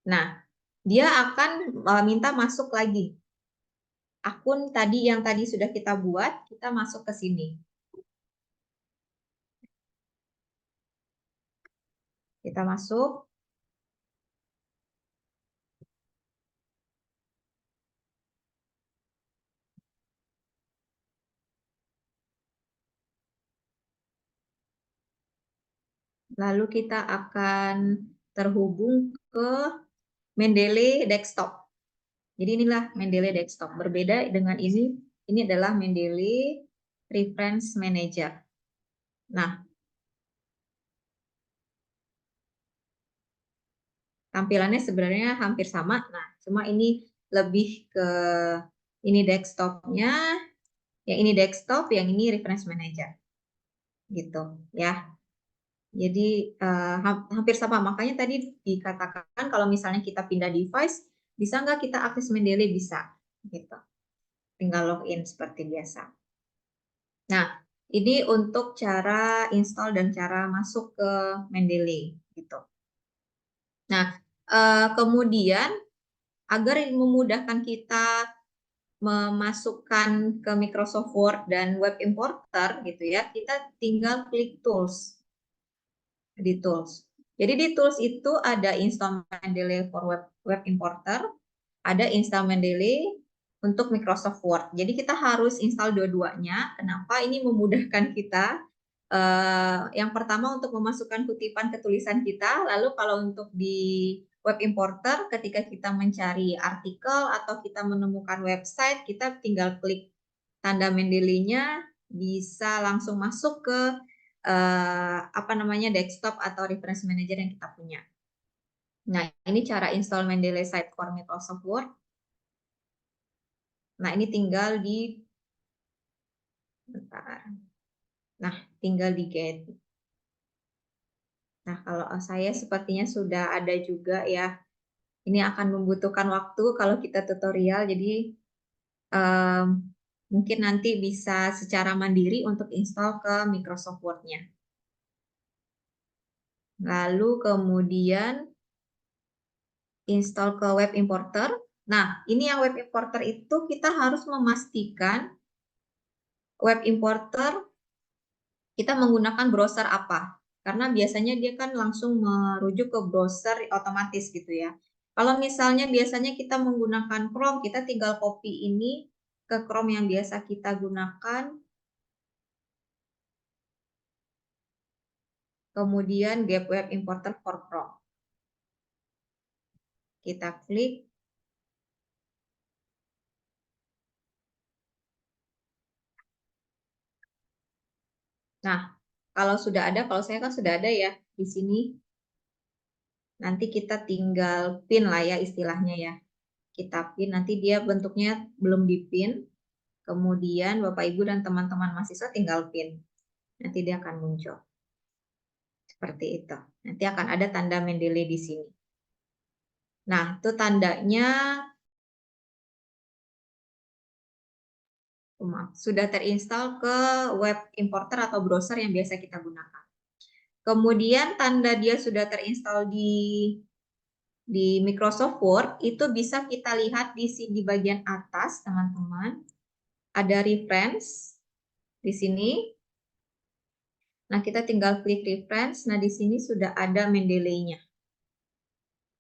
Nah, dia akan minta masuk lagi. Akun tadi yang tadi sudah kita buat, kita masuk ke sini. Kita masuk. Lalu kita akan terhubung ke Mendeley Desktop. Jadi inilah Mendeley Desktop. Berbeda dengan ini adalah Mendeley Reference Manager. Nah, tampilannya sebenarnya hampir sama. Nah, cuma ini lebih ke ini desktopnya, yang ini desktop, yang ini Reference Manager. Gitu ya. Jadi hampir sama. Makanya tadi dikatakan kalau misalnya kita pindah device, bisa nggak kita akses Mendeley? Bisa. Gitu. Tinggal login seperti biasa. Nah, ini untuk cara install dan cara masuk ke Mendeley gitu. Nah, kemudian agar memudahkan kita memasukkan ke Microsoft Word dan Web Importer gitu ya, kita tinggal klik Tools di Tools. Jadi di Tools itu ada install Mendeley for Web Importer, ada install Mendeley untuk Microsoft Word. Jadi kita harus install dua-duanya. Kenapa? Ini memudahkan kita. Yang pertama untuk memasukkan kutipan ke tulisan kita, lalu kalau untuk di Web Importer ketika kita mencari artikel atau kita menemukan website, kita tinggal klik tanda Mendeley-nya, bisa langsung masuk ke desktop atau reference manager yang kita punya. Nah, ini cara install Mendeley Site for Microsoft Word. Nah, ini tinggal di tinggal di get. Nah, kalau saya sepertinya sudah ada juga ya. Ini akan membutuhkan waktu kalau kita tutorial, jadi mungkin nanti bisa secara mandiri untuk install ke Microsoft Word-nya. Lalu kemudian install ke Web Importer. Nah, ini yang Web Importer itu kita harus memastikan Web Importer kita menggunakan browser apa. Karena biasanya dia kan langsung merujuk ke browser otomatis gitu ya. Kalau misalnya biasanya kita menggunakan Chrome, kita tinggal copy ini ke Chrome yang biasa kita gunakan. Kemudian get Web Importer for Chrome. Kita klik. Nah, kalau sudah ada, kalau saya kan sudah ada ya di sini. Nanti kita tinggal pin lah ya istilahnya ya. Kita pin, nanti dia bentuknya belum dipin. Kemudian Bapak Ibu dan teman-teman mahasiswa tinggal pin. Nanti dia akan muncul. Seperti itu. Nanti akan ada tanda Mendeley di sini. Nah, itu tandanya sudah terinstall ke Web Importer atau browser yang biasa kita gunakan. Kemudian tanda dia sudah terinstall di Microsoft Word, itu bisa kita lihat di bagian atas, teman-teman. Ada reference di sini. Nah, kita tinggal klik reference. Nah, di sini sudah ada Mendeley-nya.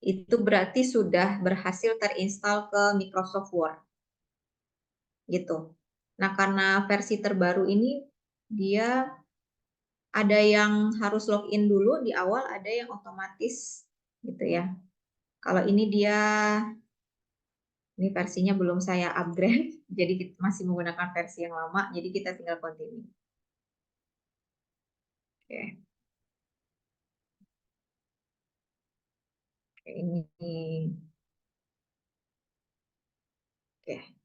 Itu berarti sudah berhasil terinstall ke Microsoft Word. Gitu. Nah, karena versi terbaru ini dia ada yang harus login dulu di awal, ada yang otomatis gitu ya. Kalau ini versinya belum saya upgrade, jadi kita masih menggunakan versi yang lama, jadi kita tinggal continue. Oke. Oke, ini. Oke.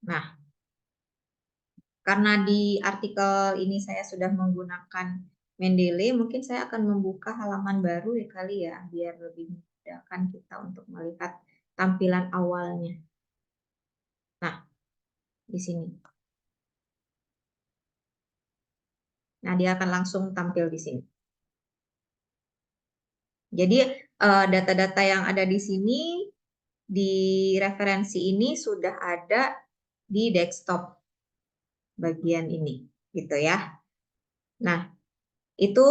Nah, karena di artikel ini saya sudah menggunakan Mendeley, mungkin saya akan membuka halaman baru ya kali ya, biar lebih memudahkan kita untuk melihat tampilan awalnya. Nah, di sini. Nah, dia akan langsung tampil di sini. Jadi, data-data yang ada di sini, di referensi ini sudah ada di desktop bagian ini, gitu ya. Nah, itu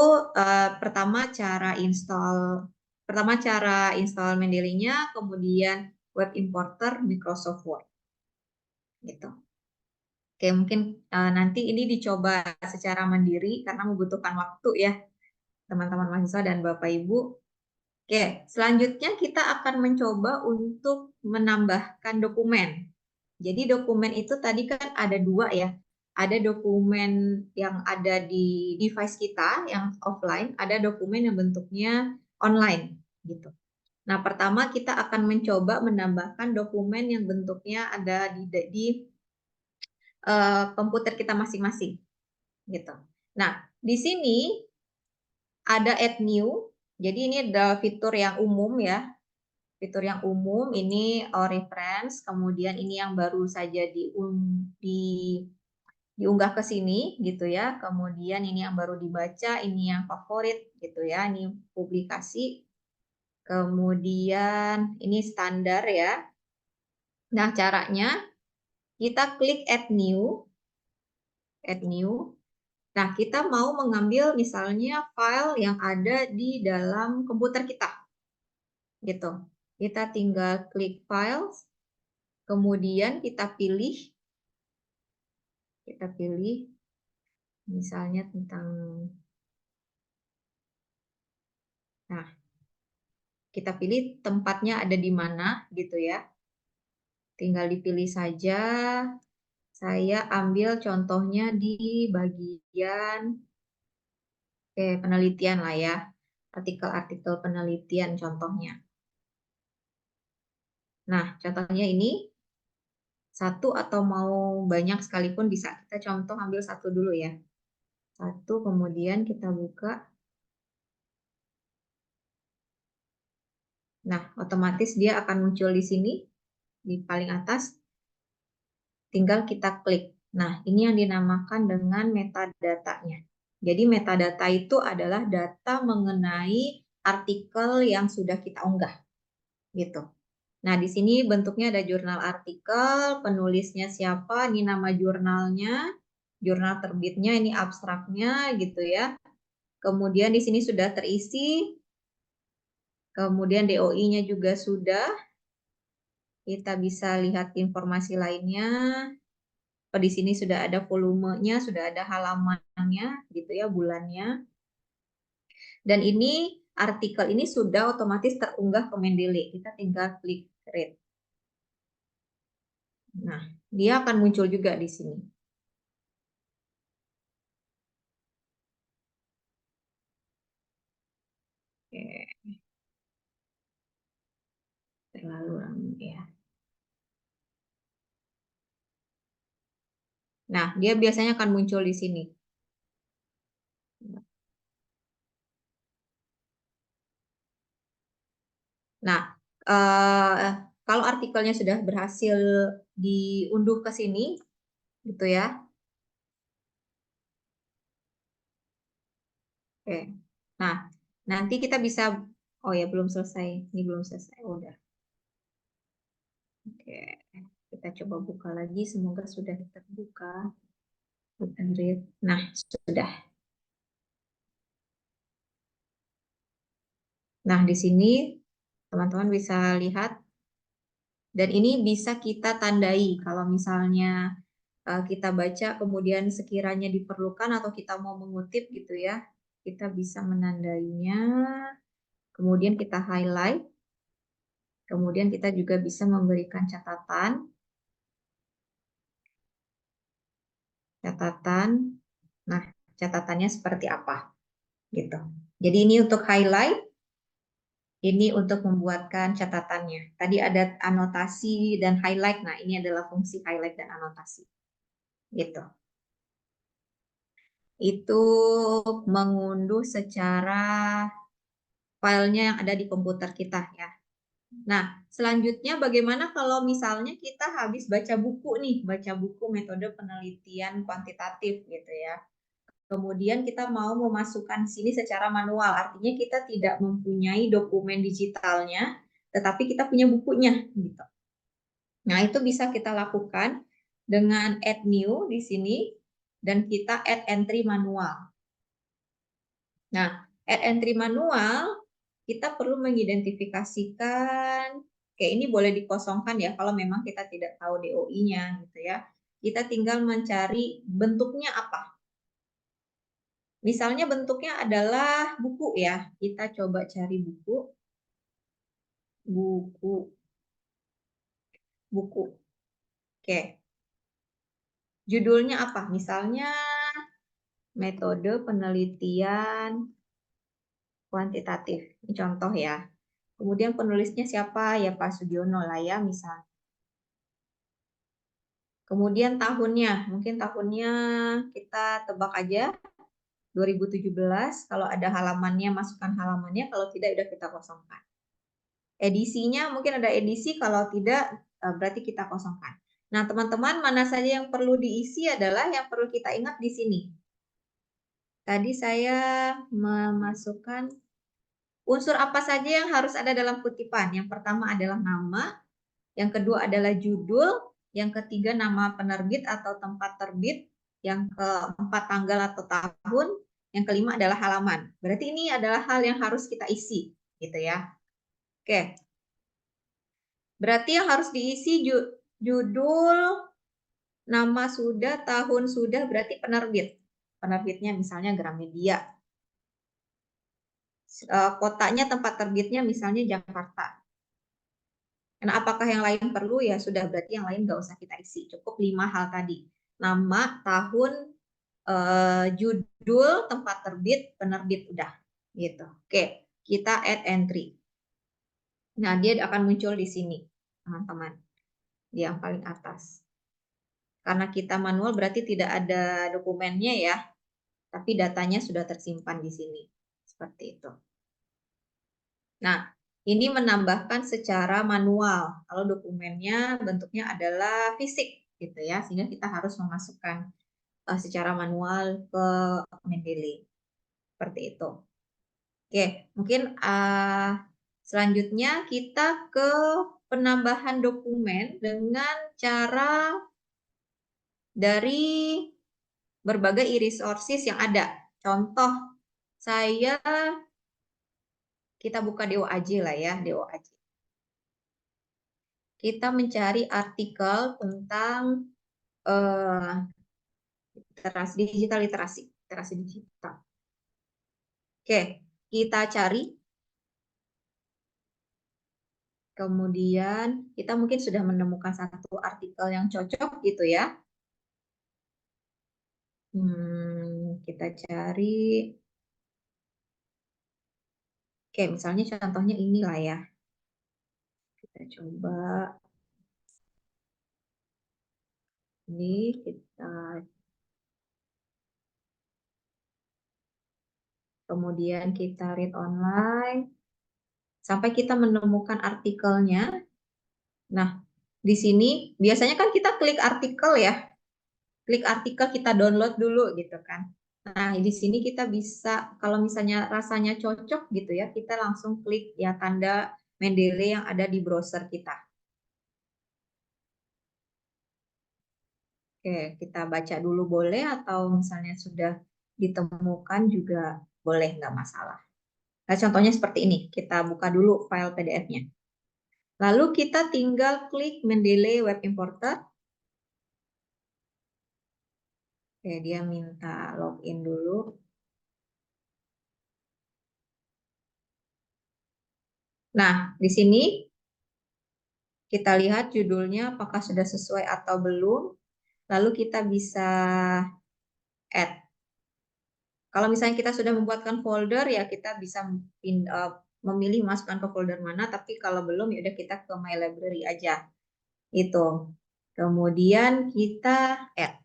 pertama cara install Mendeley-nya, kemudian Web Importer Microsoft Word. Gitu. Oke, mungkin nanti ini dicoba secara mandiri karena membutuhkan waktu ya, teman-teman mahasiswa dan Bapak Ibu. Oke, selanjutnya kita akan mencoba untuk menambahkan dokumen. Jadi dokumen itu tadi kan ada dua ya. Ada dokumen yang ada di device kita yang offline, ada dokumen yang bentuknya online gitu. Nah, pertama kita akan mencoba menambahkan dokumen yang bentuknya ada di komputer kita masing-masing gitu. Nah, di sini ada add new. Jadi ini ada fitur yang umum ya. Fitur yang umum ini all reference, kemudian ini yang baru saja diunggah ke sini gitu ya. Kemudian ini yang baru dibaca, ini yang favorit gitu ya. Ini publikasi. Kemudian ini standar ya. Nah, caranya kita klik add new. Add new. Nah, kita mau mengambil misalnya file yang ada di dalam komputer kita. Gitu. Kita tinggal klik files, kemudian kita pilih misalnya tentang, nah, kita pilih tempatnya ada di mana gitu ya. Tinggal dipilih saja. Saya ambil contohnya di bagian penelitian lah ya. Artikel-artikel penelitian contohnya. Nah, contohnya ini satu atau mau banyak sekalipun bisa. Kita contoh ambil satu dulu ya. Satu, kemudian kita buka. Nah, otomatis dia akan muncul di sini, di paling atas. Tinggal kita klik. Nah, ini yang dinamakan dengan metadatanya. Jadi metadata itu adalah data mengenai artikel yang sudah kita unggah. Gitu. Nah, di sini bentuknya ada jurnal artikel, penulisnya siapa, ini nama jurnalnya, jurnal terbitnya, ini abstraknya gitu ya. Kemudian di sini sudah terisi, kemudian DOI-nya juga sudah. Kita bisa lihat informasi lainnya. Di sini sudah ada volumenya, sudah ada halamannya gitu ya, bulannya. Dan ini artikel ini sudah otomatis terunggah ke Mendeley. Kita tinggal klik create. Nah, dia akan muncul juga di sini. Oke. Terlalu ramai ya. Nah, dia biasanya akan muncul di sini. Nah, kalau artikelnya sudah berhasil diunduh ke sini, gitu ya. Oke. Nah, nanti kita bisa, oh ya belum selesai, ini belum selesai, udah. Oke, kita coba buka lagi, semoga sudah terbuka. Nah, sudah. Nah, di sini teman-teman bisa lihat, dan ini bisa kita tandai kalau misalnya kita baca kemudian sekiranya diperlukan atau kita mau mengutip gitu ya, kita bisa menandainya, kemudian kita highlight, kemudian kita juga bisa memberikan catatan, nah catatannya seperti apa gitu. Jadi ini untuk highlight, ini untuk membuatkan catatannya. Tadi ada anotasi dan highlight, nah ini adalah fungsi highlight dan anotasi gitu. Itu mengunduh secara filenya yang ada di komputer kita ya. Nah, selanjutnya bagaimana kalau misalnya kita habis baca buku nih, baca buku metode penelitian kuantitatif gitu ya. Kemudian kita mau memasukkan sini secara manual, artinya kita tidak mempunyai dokumen digitalnya, tetapi kita punya bukunya gitu. Nah, itu bisa kita lakukan dengan add new di sini dan kita add entry manual. Nah, add entry manual kita perlu mengidentifikasikan, kayak ini boleh dikosongkan ya kalau memang kita tidak tahu DOI-nya gitu ya. Kita tinggal mencari bentuknya apa. Misalnya bentuknya adalah buku ya. Kita coba cari buku. Buku. Oke. Judulnya apa? Misalnya metode penelitian kuantitatif. Ini contoh ya. Kemudian penulisnya siapa? Ya Pak Sugiono lah ya misalnya. Kemudian tahunnya, mungkin tahunnya kita tebak aja 2017. Kalau ada halamannya, masukkan halamannya. Kalau tidak, udah kita kosongkan. edisinya, mungkin ada edisi, kalau tidak berarti kita kosongkan. Nah, teman-teman, mana saja yang perlu diisi adalah yang perlu kita ingat di sini. Tadi saya memasukkan unsur apa saja yang harus ada dalam kutipan. Yang pertama adalah nama, yang kedua adalah judul, yang ketiga nama penerbit atau tempat terbit, yang keempat tanggal atau tahun, yang kelima adalah halaman. Berarti ini adalah hal yang harus kita isi, gitu ya. Oke. Berarti yang harus diisi judul, nama sudah, tahun sudah, berarti penerbit. Penerbitnya misalnya Gramedia. Kotanya, tempat terbitnya misalnya Jakarta. Nah, apakah yang lain perlu? Ya sudah, berarti yang lain nggak usah kita isi. Cukup 5 hal tadi. Nama, tahun, judul, tempat terbit, penerbit, udah. Gitu. Oke, kita add entry. Nah, dia akan muncul di sini, teman-teman. Di yang paling atas. Karena kita manual berarti tidak ada dokumennya ya, tapi datanya sudah tersimpan di sini. Seperti itu. Nah, ini menambahkan secara manual. Kalau dokumennya bentuknya adalah fisik, gitu ya, sehingga kita harus memasukkan secara manual ke Mendeley. Seperti itu. Oke, mungkin selanjutnya kita ke penambahan dokumen dengan cara dari berbagai e-resources yang ada. Contoh, kita buka DOAJ lah ya, DOAJ. Kita mencari artikel tentang literasi digital. Oke, kita cari. Kemudian kita mungkin sudah menemukan satu artikel yang cocok gitu ya. Kita cari. Oke, misalnya contohnya inilah ya. Kita coba. Ini kita kemudian kita read online sampai kita menemukan artikelnya. Nah, di sini biasanya kan kita klik artikel ya. Klik artikel, kita download dulu gitu kan. Nah, di sini kita bisa, kalau misalnya rasanya cocok gitu ya, kita langsung klik ya tanda Mendeley yang ada di browser kita. Oke, kita baca dulu boleh, atau misalnya sudah ditemukan juga boleh, nggak masalah. Nah, contohnya seperti ini. Kita buka dulu file PDF-nya. Lalu kita tinggal klik Mendeley Web Importer. Oke, dia minta login dulu. Nah, di sini kita lihat judulnya apakah sudah sesuai atau belum. Lalu kita bisa add. Kalau misalnya kita sudah membuatkan folder, ya kita bisa memilih masukkan ke folder mana. Tapi kalau belum, ya udah kita ke My Library aja. Itu. Kemudian kita add.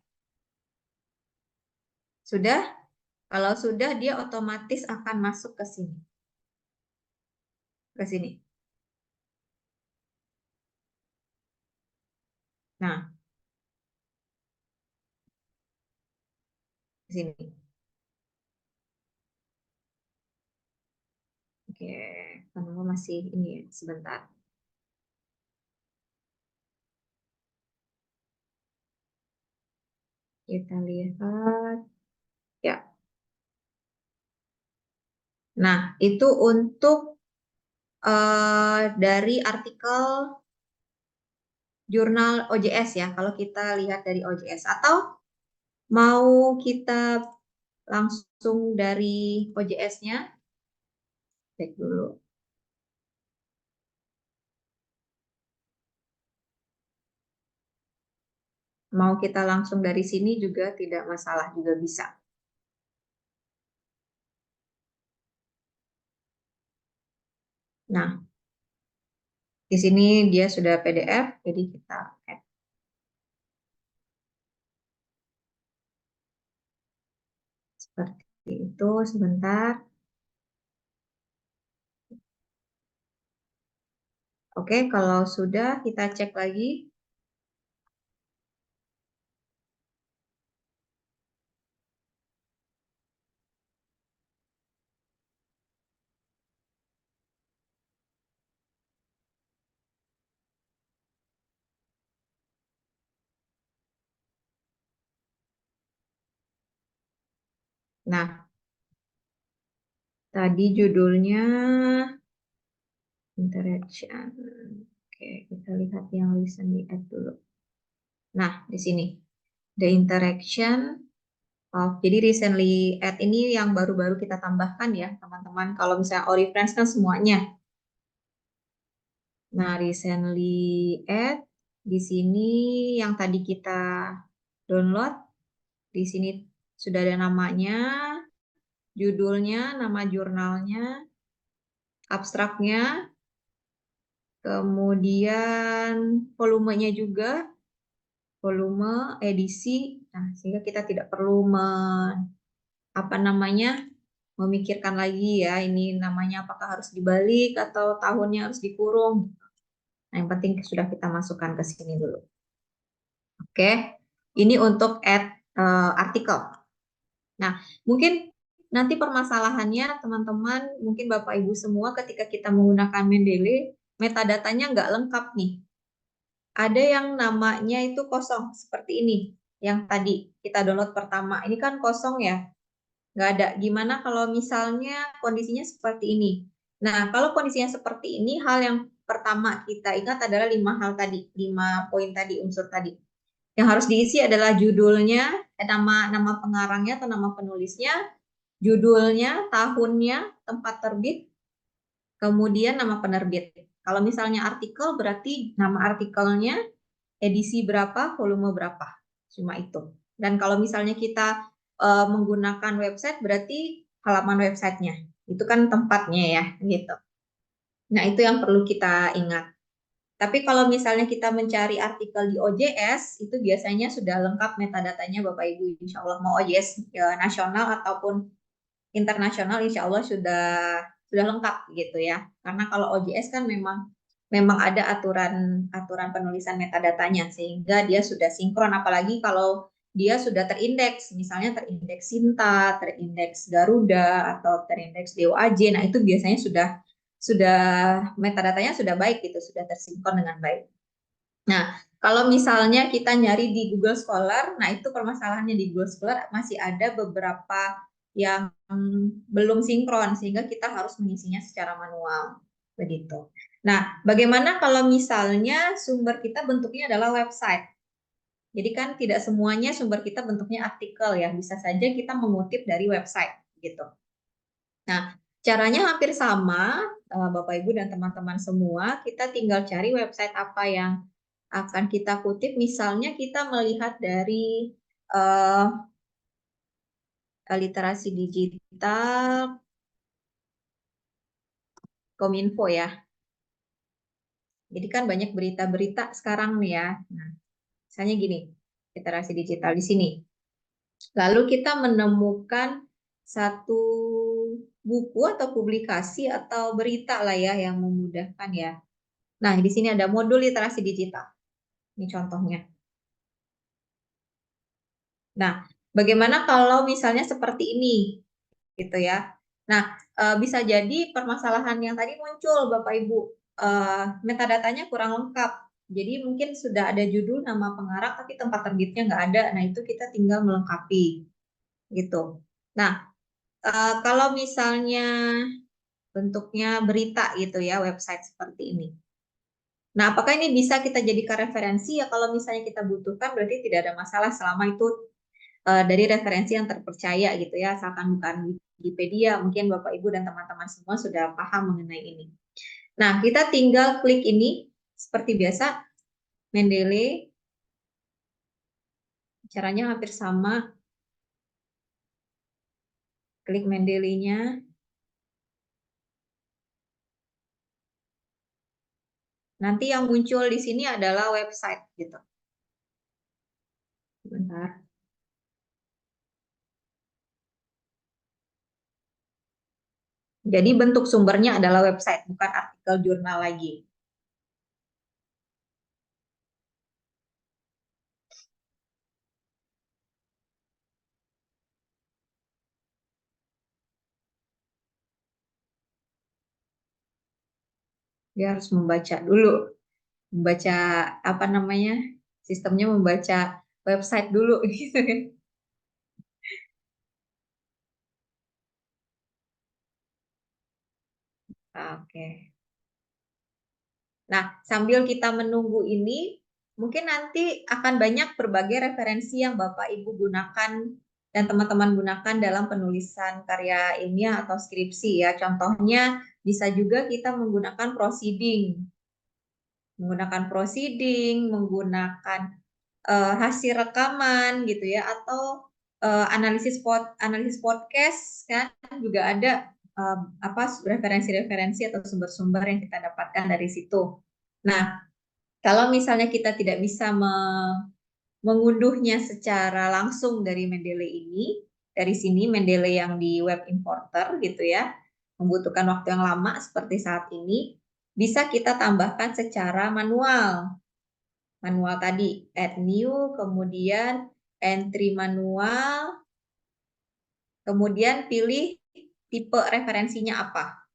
Sudah? Kalau sudah, dia otomatis akan masuk ke sini. Ke sini. Nah, ke sini. Oke, karena masih ini ya, sebentar. Kita lihat. Ya. Nah, itu untuk dari artikel jurnal OJS ya, kalau kita lihat dari OJS. Atau mau kita langsung dari OJS-nya, cek dulu. Mau kita langsung dari sini juga tidak masalah, juga bisa. Nah, di sini dia sudah PDF, jadi kita add. Seperti itu, sebentar. Oke, kalau sudah kita cek lagi. Nah, tadi judulnya interaction. Oke, kita lihat yang recently add dulu. Nah, di sini the interaction of, jadi recently add ini yang baru-baru kita tambahkan ya, teman-teman. Kalau misalnya Oriflame kan semuanya. Nah, recently add di sini yang tadi kita download, di sini sudah ada namanya, judulnya, nama jurnalnya, abstraknya, kemudian volumenya juga, volume, edisi. Nah, sehingga kita tidak perlu apa namanya, memikirkan lagi ya, ini namanya apakah harus dibalik atau tahunnya harus dikurung. Nah, yang penting sudah kita masukkan ke sini dulu. Oke, ini untuk add artikel. Nah, mungkin nanti permasalahannya teman-teman, mungkin Bapak Ibu semua ketika kita menggunakan Mendeley, metadatanya nggak lengkap nih. Ada yang namanya itu kosong, seperti ini. Yang tadi kita download pertama, ini kan kosong ya. Nggak ada. Gimana kalau misalnya kondisinya seperti ini? Nah, kalau kondisinya seperti ini, hal yang pertama kita ingat adalah 5 hal tadi, 5 poin tadi, unsur tadi. Yang harus diisi adalah judulnya, nama pengarangnya atau nama penulisnya, judulnya, tahunnya, tempat terbit, kemudian nama penerbit. Kalau misalnya artikel berarti nama artikelnya, edisi berapa, volume berapa. Cuma itu. Dan kalau misalnya kita menggunakan website berarti halaman websitenya. Itu kan tempatnya ya, gitu. Nah, itu yang perlu kita ingat. Tapi kalau misalnya kita mencari artikel di OJS, itu biasanya sudah lengkap metadatanya Bapak Ibu, insya Allah mau OJS ya, nasional ataupun internasional, insya Allah sudah lengkap gitu ya. Karena kalau OJS kan memang ada aturan penulisan metadatanya sehingga dia sudah sinkron. Apalagi kalau dia sudah terindeks, misalnya terindeks Sinta, terindeks Garuda atau terindeks DOAJ, nah itu biasanya sudah metadatanya sudah baik gitu, sudah tersinkron dengan baik. Nah, kalau misalnya kita nyari di Google Scholar, nah itu permasalahannya di Google Scholar masih ada beberapa yang belum sinkron sehingga kita harus mengisinya secara manual. Begitu. Nah, bagaimana kalau misalnya sumber kita bentuknya adalah website? Jadi kan tidak semuanya sumber kita bentuknya artikel ya, bisa saja kita mengutip dari website gitu. Nah, caranya hampir sama, Bapak Ibu dan teman-teman semua, kita tinggal cari website apa yang akan kita kutip. Misalnya kita melihat dari literasi digital Kominfo ya. Jadi kan banyak berita-berita sekarang nih ya. Nah, misalnya gini, literasi digital di sini. Lalu kita menemukan satu buku atau publikasi atau berita lah ya yang memudahkan ya. Nah, di sini ada modul literasi digital. Ini contohnya. Nah, bagaimana kalau misalnya seperti ini, gitu ya. Nah, bisa jadi permasalahan yang tadi muncul, Bapak Ibu, metadatanya kurang lengkap. Jadi mungkin sudah ada judul, nama pengarang, tapi tempat terbitnya nggak ada. Nah, itu kita tinggal melengkapi, gitu. Nah, kalau misalnya bentuknya berita gitu ya, website seperti ini. Nah, apakah ini bisa kita jadikan referensi? Ya, kalau misalnya kita butuhkan, berarti tidak ada masalah selama itu dari referensi yang terpercaya gitu ya, asalkan bukan Wikipedia. Mungkin Bapak Ibu dan teman-teman semua sudah paham mengenai ini. Nah, kita tinggal klik ini seperti biasa, Mendeley. Caranya hampir sama. Klik Mendeley-nya. Nanti yang muncul di sini adalah website gitu. Sebentar. Jadi bentuk sumbernya adalah website, bukan artikel jurnal lagi. Dia harus membaca dulu, membaca apa namanya, sistemnya membaca website dulu gitu kan. Oke. Nah, sambil kita menunggu ini, mungkin nanti akan banyak berbagai referensi yang Bapak Ibu gunakan dan teman-teman gunakan dalam penulisan karya ilmiah atau skripsi ya. Contohnya bisa juga kita menggunakan proceeding, menggunakan hasil rekaman gitu ya, atau analisis podcast kan juga ada apa referensi-referensi atau sumber-sumber yang kita dapatkan dari situ. Nah, kalau misalnya kita tidak bisa mengunduhnya secara langsung dari Mendeley ini, dari sini Mendeley yang di web importer gitu ya, membutuhkan waktu yang lama seperti saat ini, bisa kita tambahkan secara manual. Manual tadi, add new, kemudian entry manual, kemudian pilih tipe referensinya apa.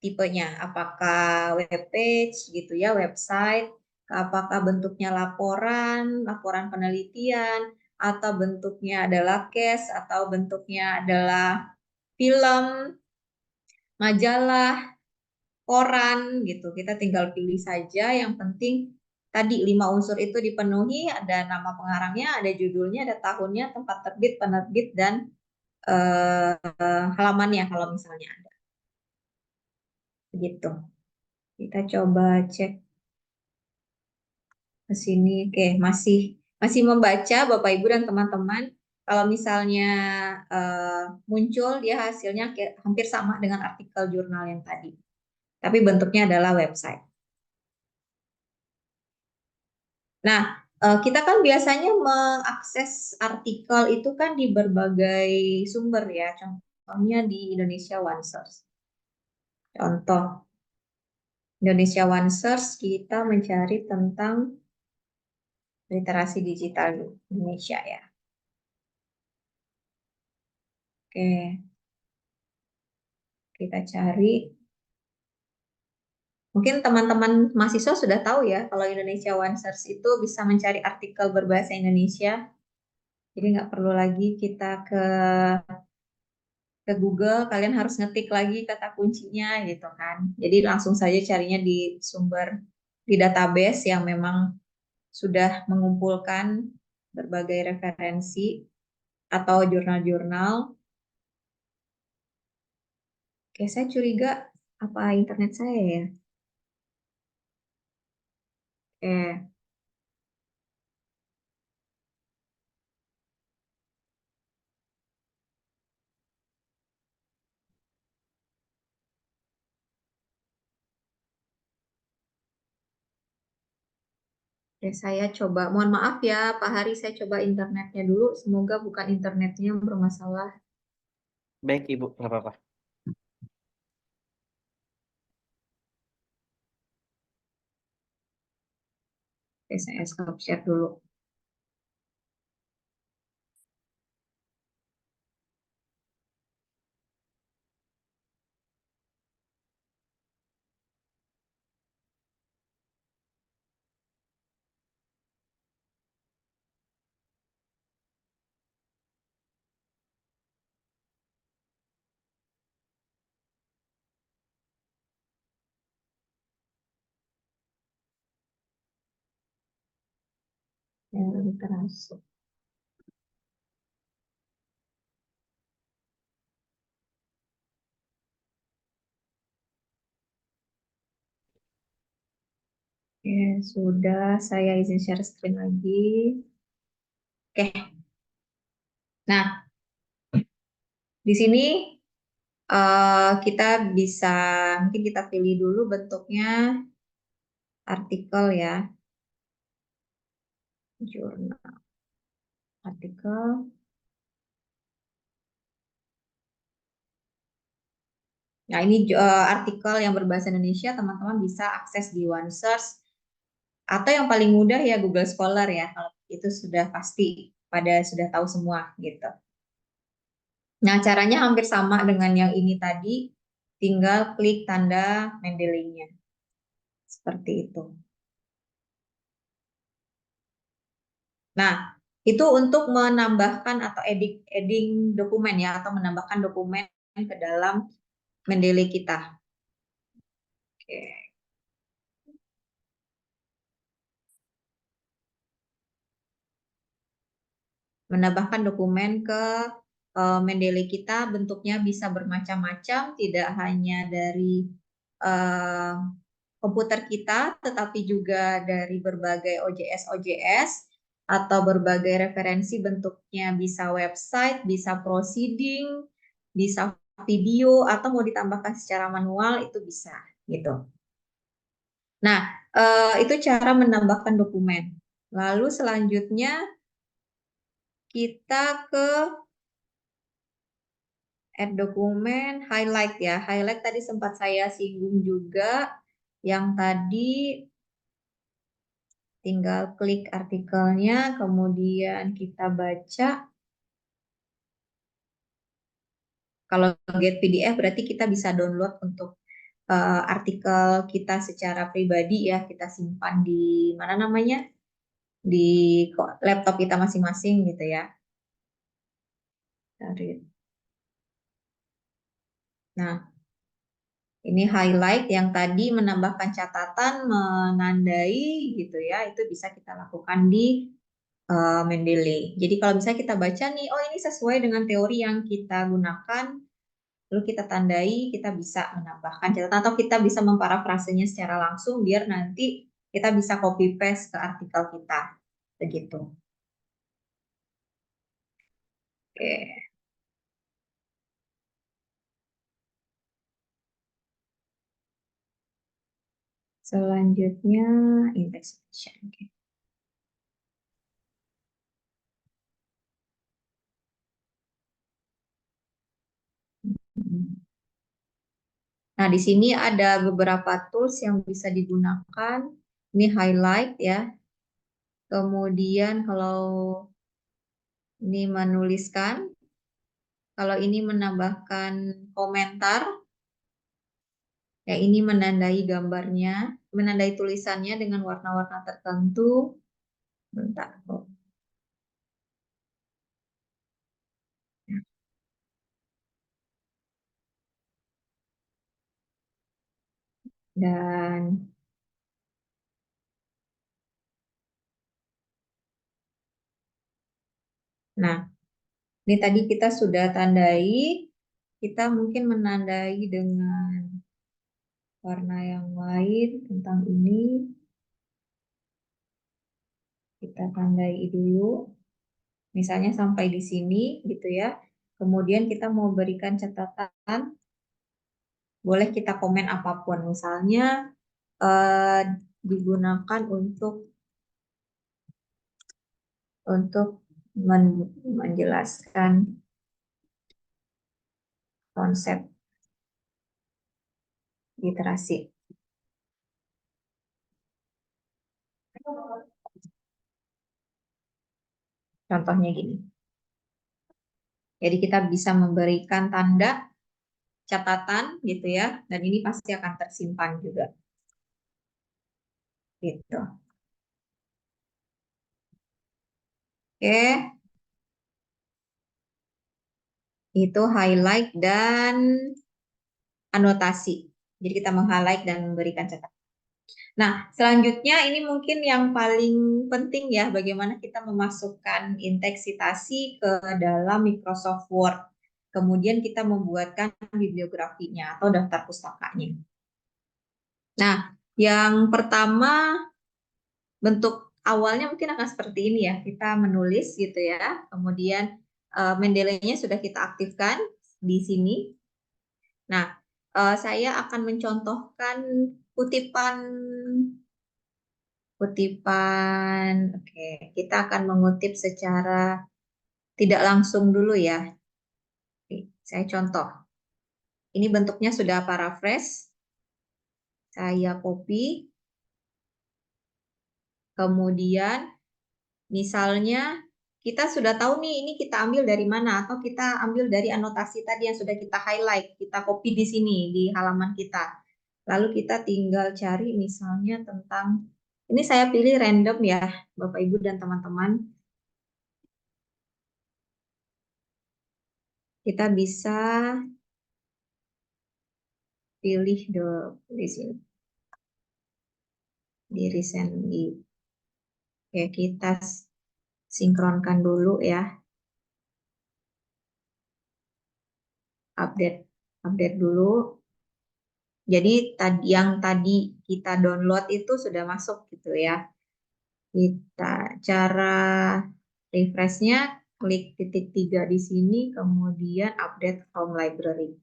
Tipenya, apakah web page gitu ya, website, apakah bentuknya laporan penelitian, atau bentuknya adalah case, atau bentuknya adalah film, majalah, koran gitu. Kita tinggal pilih saja, yang penting tadi 5 unsur itu dipenuhi, ada nama pengarangnya, ada judulnya, ada tahunnya, tempat terbit, penerbit, dan halamannya kalau misalnya ada. Begitu. Kita coba cek ke sini. Oke, masih membaca Bapak Ibu dan teman-teman. Kalau misalnya muncul dia hasilnya hampir sama dengan artikel jurnal yang tadi. Tapi bentuknya adalah website. Nah, kita kan biasanya mengakses artikel itu kan di berbagai sumber ya. Contohnya di Indonesia One Source. Contoh, Indonesia One Source kita mencari tentang literasi digital Indonesia ya. Oke, kita cari. Mungkin teman-teman mahasiswa sudah tahu ya, kalau Indonesia One Source itu bisa mencari artikel berbahasa Indonesia. Jadi nggak perlu lagi kita ke Google, kalian harus ngetik lagi kata kuncinya gitu kan. Jadi langsung saja carinya di di database yang memang sudah mengumpulkan berbagai referensi atau jurnal-jurnal. Oke, saya curiga apa internet saya ya? Oke. Oke, saya coba. Mohon maaf ya, Pak Hari, saya coba internetnya dulu. Semoga bukan internetnya yang bermasalah. Baik, Ibu, nggak apa-apa. Oke, saya stop share dulu. Ya, lebih terasa. Oke, sudah. Saya izin share screen lagi. Oke. Nah, di sini kita bisa, mungkin kita pilih dulu bentuknya artikel ya. Jurnal. Artikel. Nah, ini artikel yang berbahasa Indonesia, teman-teman bisa akses di OneSource. Atau yang paling mudah ya Google Scholar ya, kalau itu sudah pasti pada sudah tahu semua gitu. Nah, caranya hampir sama dengan yang ini tadi. tinggal klik tanda Mendeley-nya. Seperti itu. Nah, itu untuk menambahkan atau adding dokumen ya, atau menambahkan dokumen ke dalam Mendeley kita. Oke. Menambahkan dokumen ke Mendeley kita, bentuknya bisa bermacam-macam, tidak hanya dari komputer kita, tetapi juga dari berbagai OJS atau berbagai referensi, bentuknya bisa website, bisa proceeding, bisa video, atau mau ditambahkan secara manual itu bisa gitu. Nah, itu cara menambahkan dokumen. Lalu selanjutnya kita ke add dokumen, highlight ya. Highlight tadi sempat saya singgung juga, yang tadi tinggal klik artikelnya, kemudian kita baca. Kalau get PDF berarti kita bisa download untuk artikel kita secara pribadi ya, kita simpan di mana namanya, di laptop kita masing-masing gitu ya. Nah, ini highlight yang tadi menambahkan catatan, menandai gitu ya, itu bisa kita lakukan di Mendeley. Jadi kalau misalnya kita baca nih, oh ini sesuai dengan teori yang kita gunakan, lalu kita tandai, kita bisa menambahkan catatan atau kita bisa memparafrasenya secara langsung biar nanti kita bisa copy paste ke artikel kita. Begitu. Oke. Selanjutnya index citation. Oke. Nah, di sini ada beberapa tools yang bisa digunakan. Ini highlight ya. Kemudian kalau ini menuliskan, kalau ini menambahkan komentar, ya ini menandai gambarnya, menandai tulisannya dengan warna-warna tertentu. Bentar. Dan nah, ini tadi kita sudah tandai, kita mungkin menandai dengan warna yang lain tentang ini. Kita tandai dulu, misalnya sampai di sini gitu ya. Kemudian kita mau berikan catatan, boleh kita komen apapun. Misalnya digunakan untuk menjelaskan konsep literasi. Contohnya gini. Jadi kita bisa memberikan tanda catatan gitu ya, dan ini pasti akan tersimpan juga. Gitu. Oke. Itu highlight dan anotasi. Jadi kita meng-highlight dan memberikan catatan. Nah, selanjutnya ini mungkin yang paling penting ya, bagaimana kita memasukkan indeks citasi ke dalam Microsoft Word. Kemudian kita membuatkan bibliografinya atau daftar pustakanya. Nah, yang pertama bentuk awalnya mungkin akan seperti ini ya. Kita menulis gitu ya. Kemudian Mendeley-nya sudah kita aktifkan di sini. Nah, saya akan mencontohkan kutipan. Oke, kita akan mengutip secara tidak langsung dulu ya. Oke, saya contoh. Ini bentuknya sudah paraphrase. Saya copy. Kemudian, misalnya kita sudah tahu nih ini kita ambil dari mana, atau kita ambil dari anotasi tadi yang sudah kita highlight, kita copy di sini di halaman kita. Lalu kita tinggal cari misalnya tentang, ini saya pilih random ya Bapak Ibu dan teman-teman. Kita bisa pilih di sini, di recent di. Oke, kita sinkronkan dulu ya, update dulu. Jadi yang tadi kita download itu sudah masuk gitu ya. Kita cara refreshnya klik titik 3 di sini, kemudian update from library.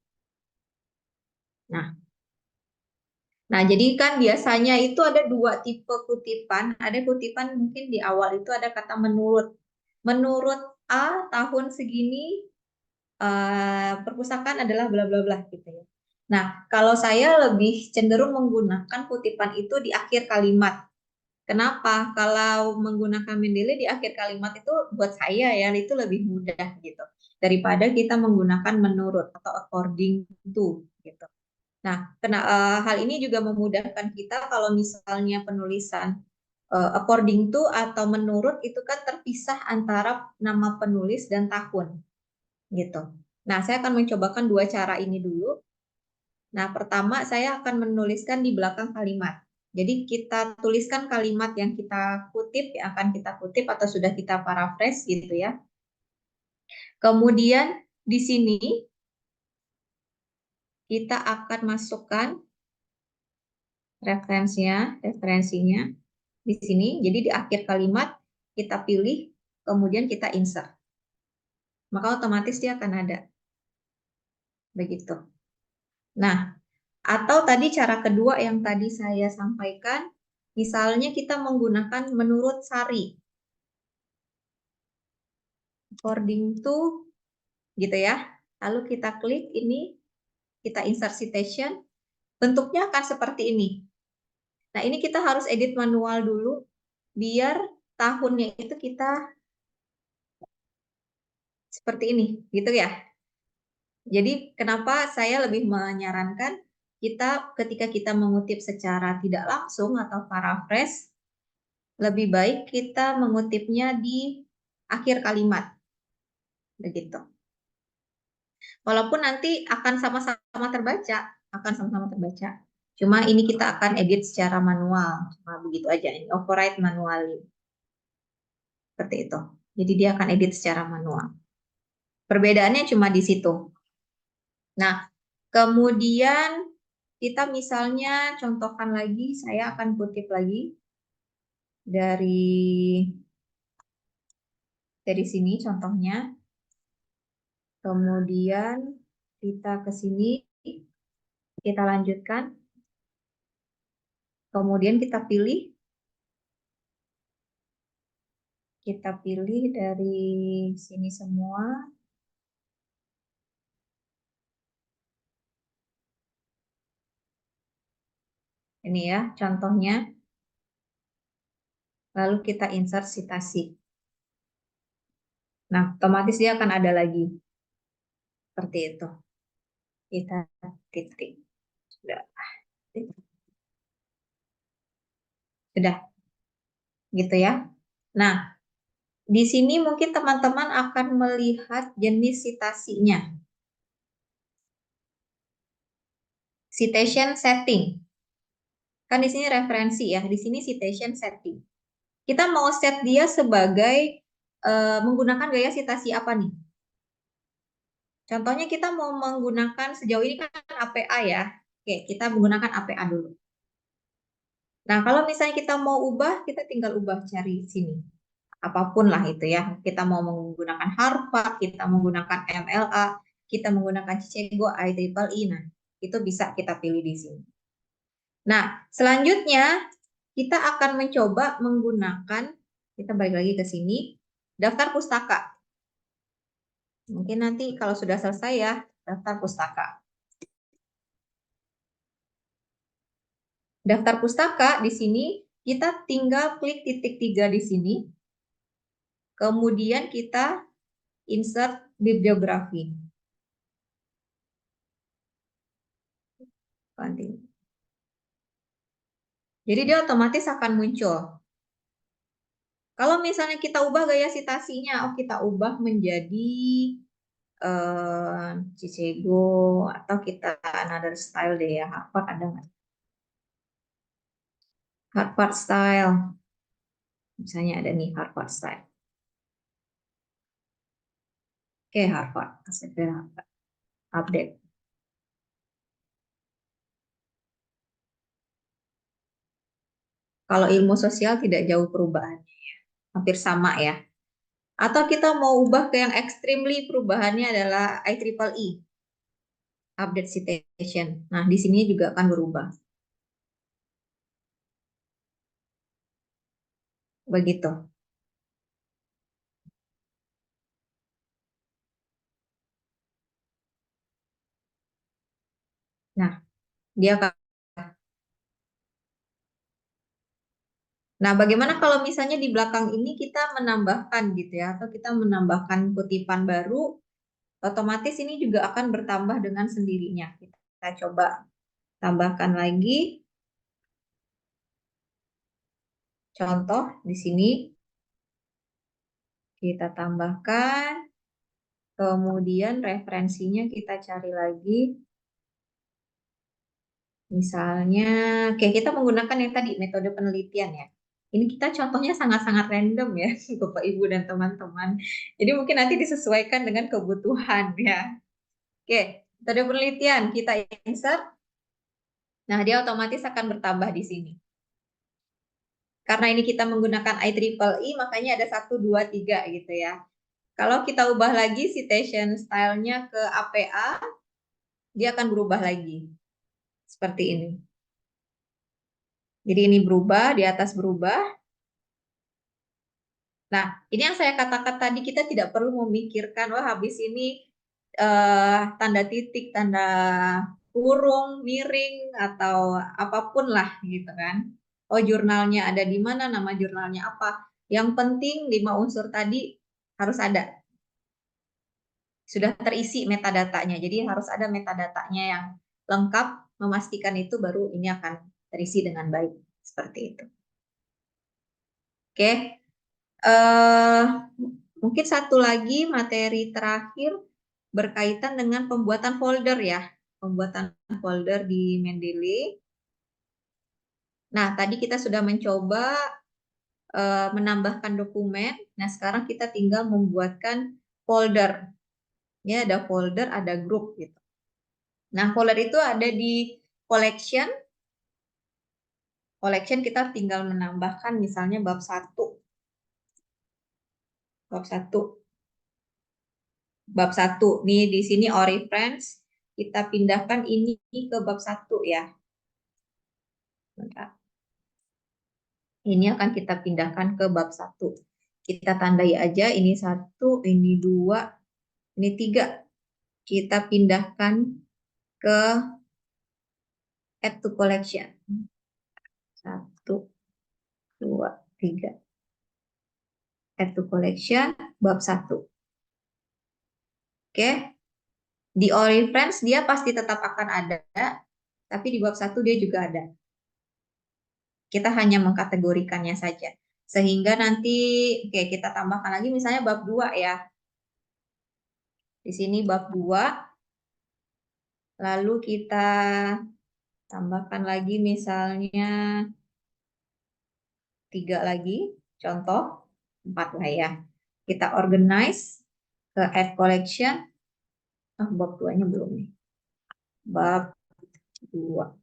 Nah, jadi kan biasanya itu ada dua tipe kutipan. Ada kutipan mungkin di awal itu ada kata menurut. Menurut A tahun segini perpustakaan adalah bla bla bla gitu ya. Nah, kalau saya lebih cenderung menggunakan kutipan itu di akhir kalimat. Kenapa? Kalau menggunakan Mendeley di akhir kalimat itu buat saya ya itu lebih mudah gitu daripada kita menggunakan menurut atau according to gitu. Nah, hal ini juga memudahkan kita kalau misalnya penulisan according to atau menurut itu kan terpisah antara nama penulis dan tahun gitu. Nah, saya akan mencobakan dua cara ini dulu. Nah, pertama saya akan menuliskan di belakang kalimat. Jadi kita tuliskan kalimat yang kita kutip, yang akan kita kutip atau sudah kita paraphrase gitu ya. Kemudian di sini kita akan masukkan referensinya di sini. Jadi di akhir kalimat kita pilih, kemudian kita insert. Maka otomatis dia akan ada. Begitu. Nah, atau tadi cara kedua yang tadi saya sampaikan, misalnya kita menggunakan menurut Sari. According to, gitu ya. Lalu kita klik ini, kita insert citation, bentuknya akan seperti ini. Nah, ini kita harus edit manual dulu, biar tahunnya itu kita seperti ini, gitu ya. Jadi kenapa saya lebih menyarankan kita ketika kita mengutip secara tidak langsung atau paraphrase, lebih baik kita mengutipnya di akhir kalimat. Begitu. Walaupun nanti akan sama-sama terbaca, Cuma ini kita akan edit secara manual, cuma begitu aja. Ini override manually. Seperti itu. Jadi dia akan edit secara manual. Perbedaannya cuma di situ. Nah, kemudian kita misalnya contohkan lagi, saya akan kutip lagi dari sini contohnya. Kemudian kita ke sini, kita lanjutkan. Kemudian kita pilih dari sini semua. Ini ya contohnya. Lalu kita insert citasi. Nah, otomatis dia akan ada lagi. Seperti itu. Kita titik. Sudah. Gitu ya. Nah, di sini mungkin teman-teman akan melihat jenis citasinya. Citation setting. Kan di sini referensi ya, di sini citation setting. Kita mau set dia sebagai menggunakan gaya citasi apa nih? Contohnya kita mau menggunakan sejauh ini kan APA ya. Oke, kita menggunakan APA dulu. Nah, kalau misalnya kita mau ubah, kita tinggal ubah cari sini. Apapun lah itu ya. Kita mau menggunakan Harpa, kita menggunakan MLA, kita menggunakan Cicego, IEEE. Nah, itu bisa kita pilih di sini. Nah, selanjutnya kita akan mencoba menggunakan, kita balik lagi ke sini, daftar pustaka. Mungkin nanti kalau sudah selesai ya, daftar pustaka. Daftar pustaka di sini, kita tinggal klik titik 3 di sini. Kemudian kita insert bibliografi. Continue. Jadi dia otomatis akan muncul. Kalau misalnya kita ubah gaya citasinya, kita ubah menjadi Cicego atau kita another style deh ya. Harvard ada nggak? Harvard style. Misalnya ada nih Harvard style. Oke, Harvard. Harvard. Update. Kalau ilmu sosial tidak jauh perubahannya, hampir sama ya. Atau kita mau ubah ke yang extremely perubahannya adalah IEEE, update citation. Nah, di sini juga akan berubah. Begitu. Nah, dia akan. Nah, bagaimana kalau misalnya di belakang ini kita menambahkan gitu ya, atau kita menambahkan kutipan baru, otomatis ini juga akan bertambah dengan sendirinya. Kita coba tambahkan lagi. Contoh di sini kita tambahkan, kemudian referensinya kita cari lagi. Misalnya, kayak kita menggunakan yang tadi metode penelitian ya. Ini kita contohnya sangat-sangat random ya, Bapak Ibu dan teman-teman. Jadi mungkin nanti disesuaikan dengan kebutuhan ya. Oke, metode penelitian kita insert. Nah, dia otomatis akan bertambah di sini. Karena ini kita menggunakan IEEE, makanya ada 1, 2, 3 gitu ya. Kalau kita ubah lagi citation style-nya ke APA, dia akan berubah lagi. Seperti ini. Jadi ini berubah, di atas berubah. Nah, ini yang saya katakan tadi, kita tidak perlu memikirkan, wah habis ini tanda titik, tanda kurung, miring, atau apapun lah gitu kan. Oh, jurnalnya ada di mana, nama jurnalnya apa. Yang penting 5 unsur tadi harus ada. Sudah terisi metadatanya. Jadi harus ada metadatanya yang lengkap, memastikan itu baru ini akan terisi dengan baik. Seperti itu. Oke. Mungkin satu lagi materi terakhir berkaitan dengan pembuatan folder ya. Pembuatan folder di Mendeley. Nah, tadi kita sudah mencoba menambahkan dokumen. Nah, sekarang kita tinggal membuatkan folder. Ya, ada folder, ada grup gitu. Nah, folder itu ada di collection. Collection kita tinggal menambahkan misalnya bab 1. Bab 1. Bab 1. Nih di sini Oriflame. Kita pindahkan ini ke bab 1 ya. Bentar. Ini akan kita pindahkan ke bab 1. Kita tandai aja ini 1, ini 2, ini 3. Kita pindahkan ke add to collection. 1, 2, 3. Add to collection bab 1. Oke. Di Oriflame dia pasti tetap akan ada, tapi di bab 1 dia juga ada. Kita hanya mengkategorikannya saja. Sehingga nanti oke, kita tambahkan lagi misalnya bab 2 ya. Di sini bab 2. Lalu kita tambahkan lagi misalnya 3 lagi. Contoh 4 lah ya. Kita organize ke add collection. Bab 2-nya belum nih. Bab 2.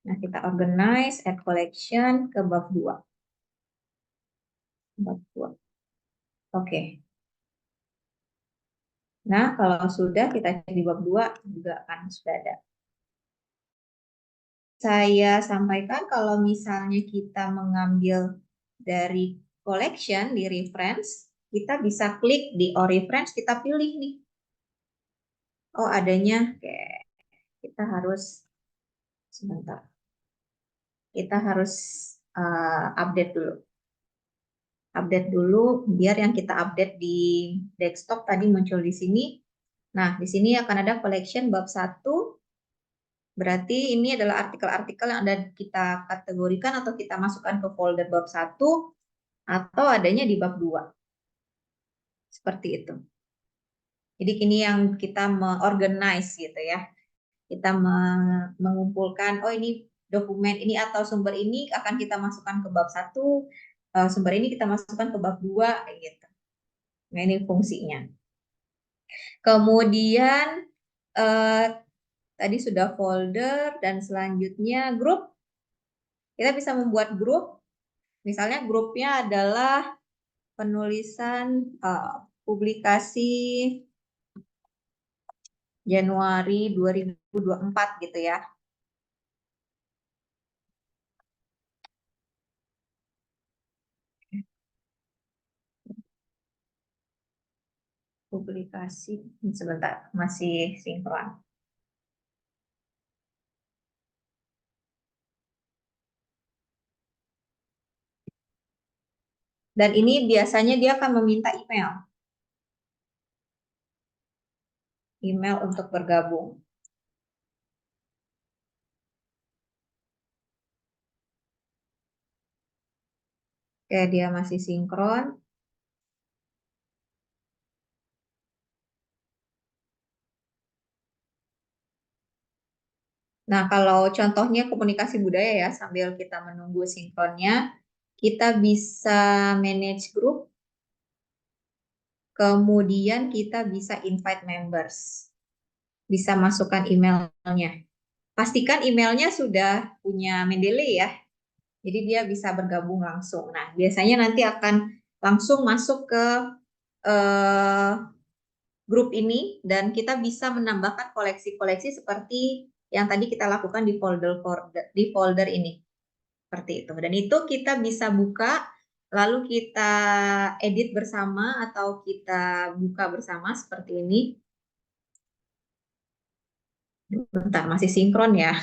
Nah, kita organize add collection ke bab 2. Bab 2. Oke. Nah, kalau sudah kita cek di bab 2 juga akan sudah ada. Saya sampaikan kalau misalnya kita mengambil dari collection di reference, kita bisa klik di reference, kita pilih nih. Oh, adanya kayak kita harus sebentar. Kita harus update dulu. Update dulu biar yang kita update di desktop tadi muncul di sini. Nah, di sini akan ada collection bab 1. Berarti ini adalah artikel-artikel yang ada kita kategorikan atau kita masukkan ke folder bab 1 atau adanya di bab 2. Seperti itu. Jadi ini yang kita mengorganize gitu ya. Kita mengumpulkan, oh ini dokumen ini atau sumber ini akan kita masukkan ke bab 1, sumber ini kita masukkan ke bab 2 gitu. Nah, ini fungsinya. Kemudian tadi sudah folder dan selanjutnya grup. Kita bisa membuat grup. Misalnya grupnya adalah penulisan publikasi Januari 2024 gitu ya. Publikasi, sebentar, masih sinkron. Dan ini biasanya dia akan meminta email. Email untuk bergabung. Oke, dia masih sinkron. Nah, kalau contohnya komunikasi budaya ya, sambil kita menunggu sinkronnya, kita bisa manage group, kemudian kita bisa invite members. Bisa masukkan emailnya. Pastikan emailnya sudah punya Mendeley ya, jadi dia bisa bergabung langsung. Nah, biasanya nanti akan langsung masuk ke grup ini dan kita bisa menambahkan koleksi-koleksi seperti yang tadi kita lakukan di folder ini. Seperti itu. Dan itu kita bisa buka, lalu kita edit bersama atau kita buka bersama seperti ini. Bentar, masih sinkron ya.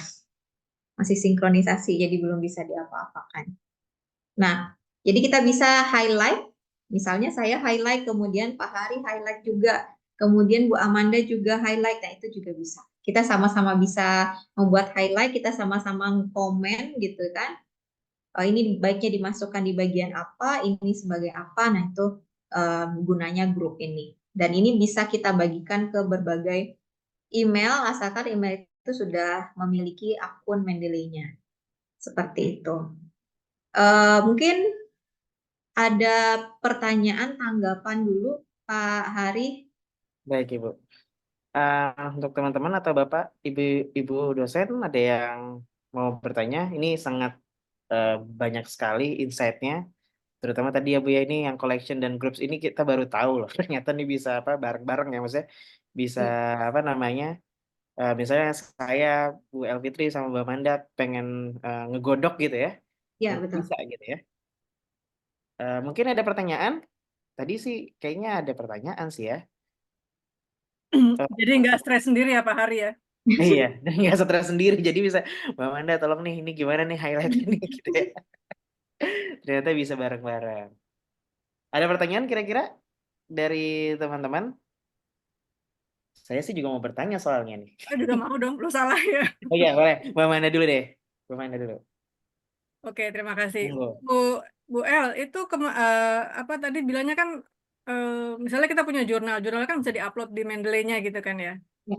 Masih sinkronisasi, jadi belum bisa diapa-apakan. Nah, jadi kita bisa highlight. Misalnya saya highlight, kemudian Pak Hari highlight juga. Kemudian Bu Amanda juga highlight. Nah, itu juga bisa. Kita sama-sama bisa membuat highlight, kita sama-sama komen gitu kan. Ini baiknya dimasukkan di bagian apa, ini sebagai apa. Nah, itu gunanya grup ini. Dan ini bisa kita bagikan ke berbagai email, asalkan email itu sudah memiliki akun Mendeley-nya. Seperti itu. Mungkin ada pertanyaan, tanggapan dulu, Pak Hari. Baik, Ibu. Untuk teman-teman atau Bapak, Ibu dosen ada yang mau bertanya? Ini sangat banyak sekali insight-nya. Terutama tadi ya Bu ya, ini yang collection dan groups ini kita baru tahu loh. Ternyata ini bisa apa bareng-bareng ya maksudnya. Bisa apa namanya? Misalnya saya, Bu Elfitri sama Mbak Manda pengen ngegodok gitu ya. Ya, Itu betul. bisa gitu ya. Mungkin ada pertanyaan? Tadi sih kayaknya ada pertanyaan sih ya. Jadi nggak stres sendiri ya Pak Hari ya. Iya, dan nggak stres sendiri. Jadi bisa, Mbak Manda tolong nih, ini gimana nih highlight ini gitu ya. Ternyata bisa bareng-bareng. Ada pertanyaan kira-kira dari teman-teman? Saya sih juga mau bertanya soalnya nih. Aduh, udah mau dong, lu salah ya. Oh iya, boleh. Mbak Manda dulu deh. Mbak Manda dulu. Oke, terima kasih. Monggo. Bu El, itu apa tadi bilangnya kan misalnya kita punya jurnal kan bisa diupload di Mendeley-nya gitu kan ya. Ya.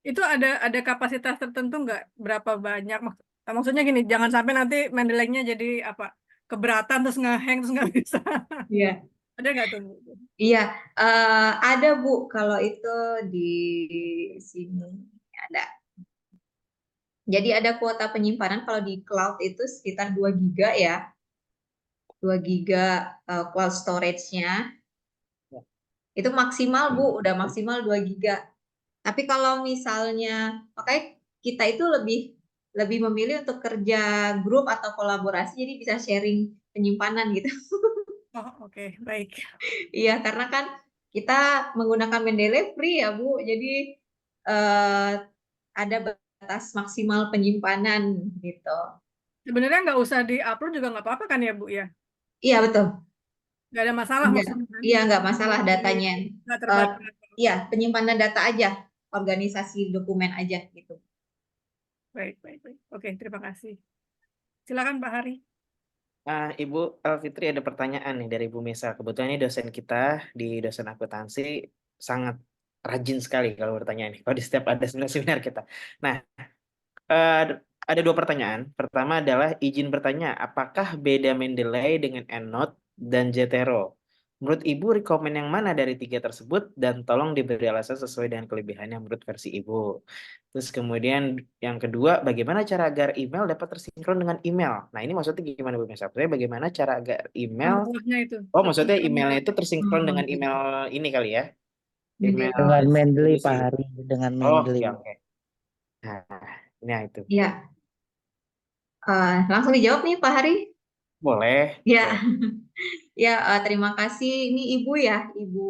Itu ada kapasitas tertentu nggak? Berapa banyak? Maksudnya gini, jangan sampai nanti Mendeley-nya jadi apa? Keberatan terus ngehang terus nggak bisa. Iya. Ada nggak tuh? Bu? Iya, ada Bu, kalau itu di sini ada. Jadi ada kuota penyimpanan kalau di cloud itu sekitar 2 giga ya. 2 giga cloud storage-nya. Ya. Itu maksimal Bu, udah maksimal 2 giga. Tapi kalau misalnya, makanya kita itu lebih memilih untuk kerja grup atau kolaborasi, jadi bisa sharing penyimpanan gitu. Oh, oke, baik. Iya, karena kan kita menggunakan Mendeley free ya Bu, jadi ada batas maksimal penyimpanan gitu. Sebenarnya nggak usah di-upload juga nggak apa-apa kan ya Bu ya? Iya betul. Nggak ada masalah Enggak. maksudnya kan? Iya, nggak masalah datanya. Nggak Eh, terbatas. Iya, penyimpanan data aja, organisasi dokumen aja gitu. Baik, baik, baik. Oke, terima kasih. Silakan Pak Hari. Ibu Fitri ada pertanyaan nih dari Bu Misa. Kebetulan ini dosen kita di dosen akuntansi sangat rajin sekali kalau bertanya nih. Kalau di setiap ada seminar kita. Nah, ada dua pertanyaan. Pertama adalah izin bertanya, apakah beda Mendeley dengan EndNote dan Zotero? Menurut Ibu, rekomen yang mana dari tiga tersebut? Dan tolong diberi alasan sesuai dengan kelebihannya menurut versi Ibu. Terus kemudian yang kedua, bagaimana cara agar email dapat tersinkron dengan email? Nah, ini maksudnya gimana Bu Mesa? Maksudnya bagaimana cara agar email... Yang bawahnya itu. Oh, maksudnya emailnya itu tersinkron Hmm, dengan email ini kali ya? Mendeley. Email Dengan Mendeley institusi. Pak Hari, dengan Oh, Mendeley. oke. Nah, itu. Iya. Langsung dijawab nih Pak Hari. Boleh. Ya, Oke. ya terima kasih. Ini Ibu ya, Ibu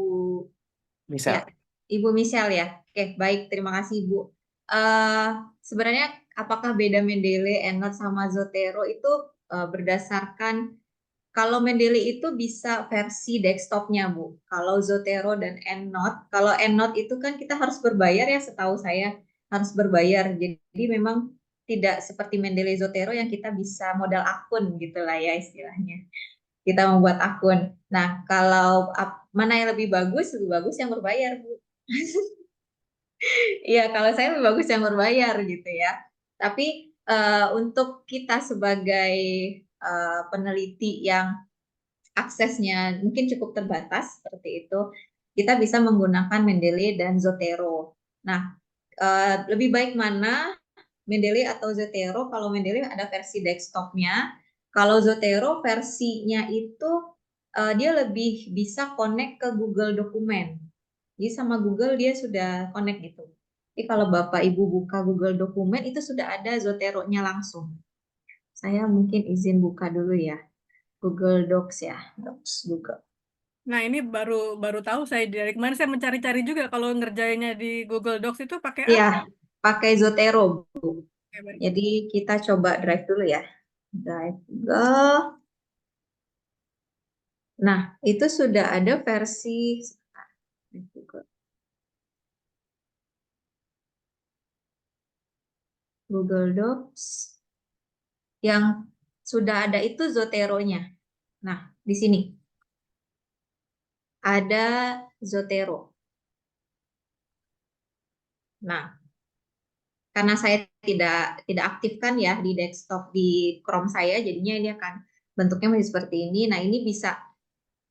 Bisa. ya, Ibu Michelle ya. Oke, baik, terima kasih Ibu. Eh Sebenarnya apakah beda Mendeley, EndNote sama Zotero itu berdasarkan kalau Mendeley itu bisa versi desktopnya Bu. Kalau Zotero dan EndNote, kalau EndNote itu kan kita harus berbayar ya, setahu saya harus berbayar. Jadi memang tidak seperti Mendeley Zotero yang kita bisa modal akun gitu lah ya istilahnya. Kita membuat akun. Nah, kalau mana yang lebih bagus yang berbayar, Bu. Iya, kalau saya lebih bagus yang berbayar gitu ya. Tapi untuk kita sebagai peneliti yang aksesnya mungkin cukup terbatas seperti itu, kita bisa menggunakan Mendeley dan Zotero. Nah, lebih baik mana Mendeley atau Zotero? Kalau Mendeley ada versi desktopnya, kalau Zotero versinya itu dia lebih bisa connect ke Google Dokumen. Jadi sama Google dia sudah connect gitu. Jadi kalau Bapak Ibu buka Google Dokumen itu sudah ada Zotero-nya langsung. Saya mungkin izin buka dulu ya. Google Docs ya, Docs Google. Nah, ini baru tahu saya dari kemarin saya mencari-cari juga kalau ngerjainnya di Google Docs itu pakai apa? Iya, pakai Zotero, Bu. Oke, baik. Jadi kita coba drive dulu ya. Drive Google. Nah, itu sudah ada versi Google Docs yang sudah ada itu Zotero-nya. Nah, di sini ada Zotero. Nah, karena saya tidak aktifkan ya di desktop di Chrome saya, jadinya ini akan bentuknya masih seperti ini. Nah, ini bisa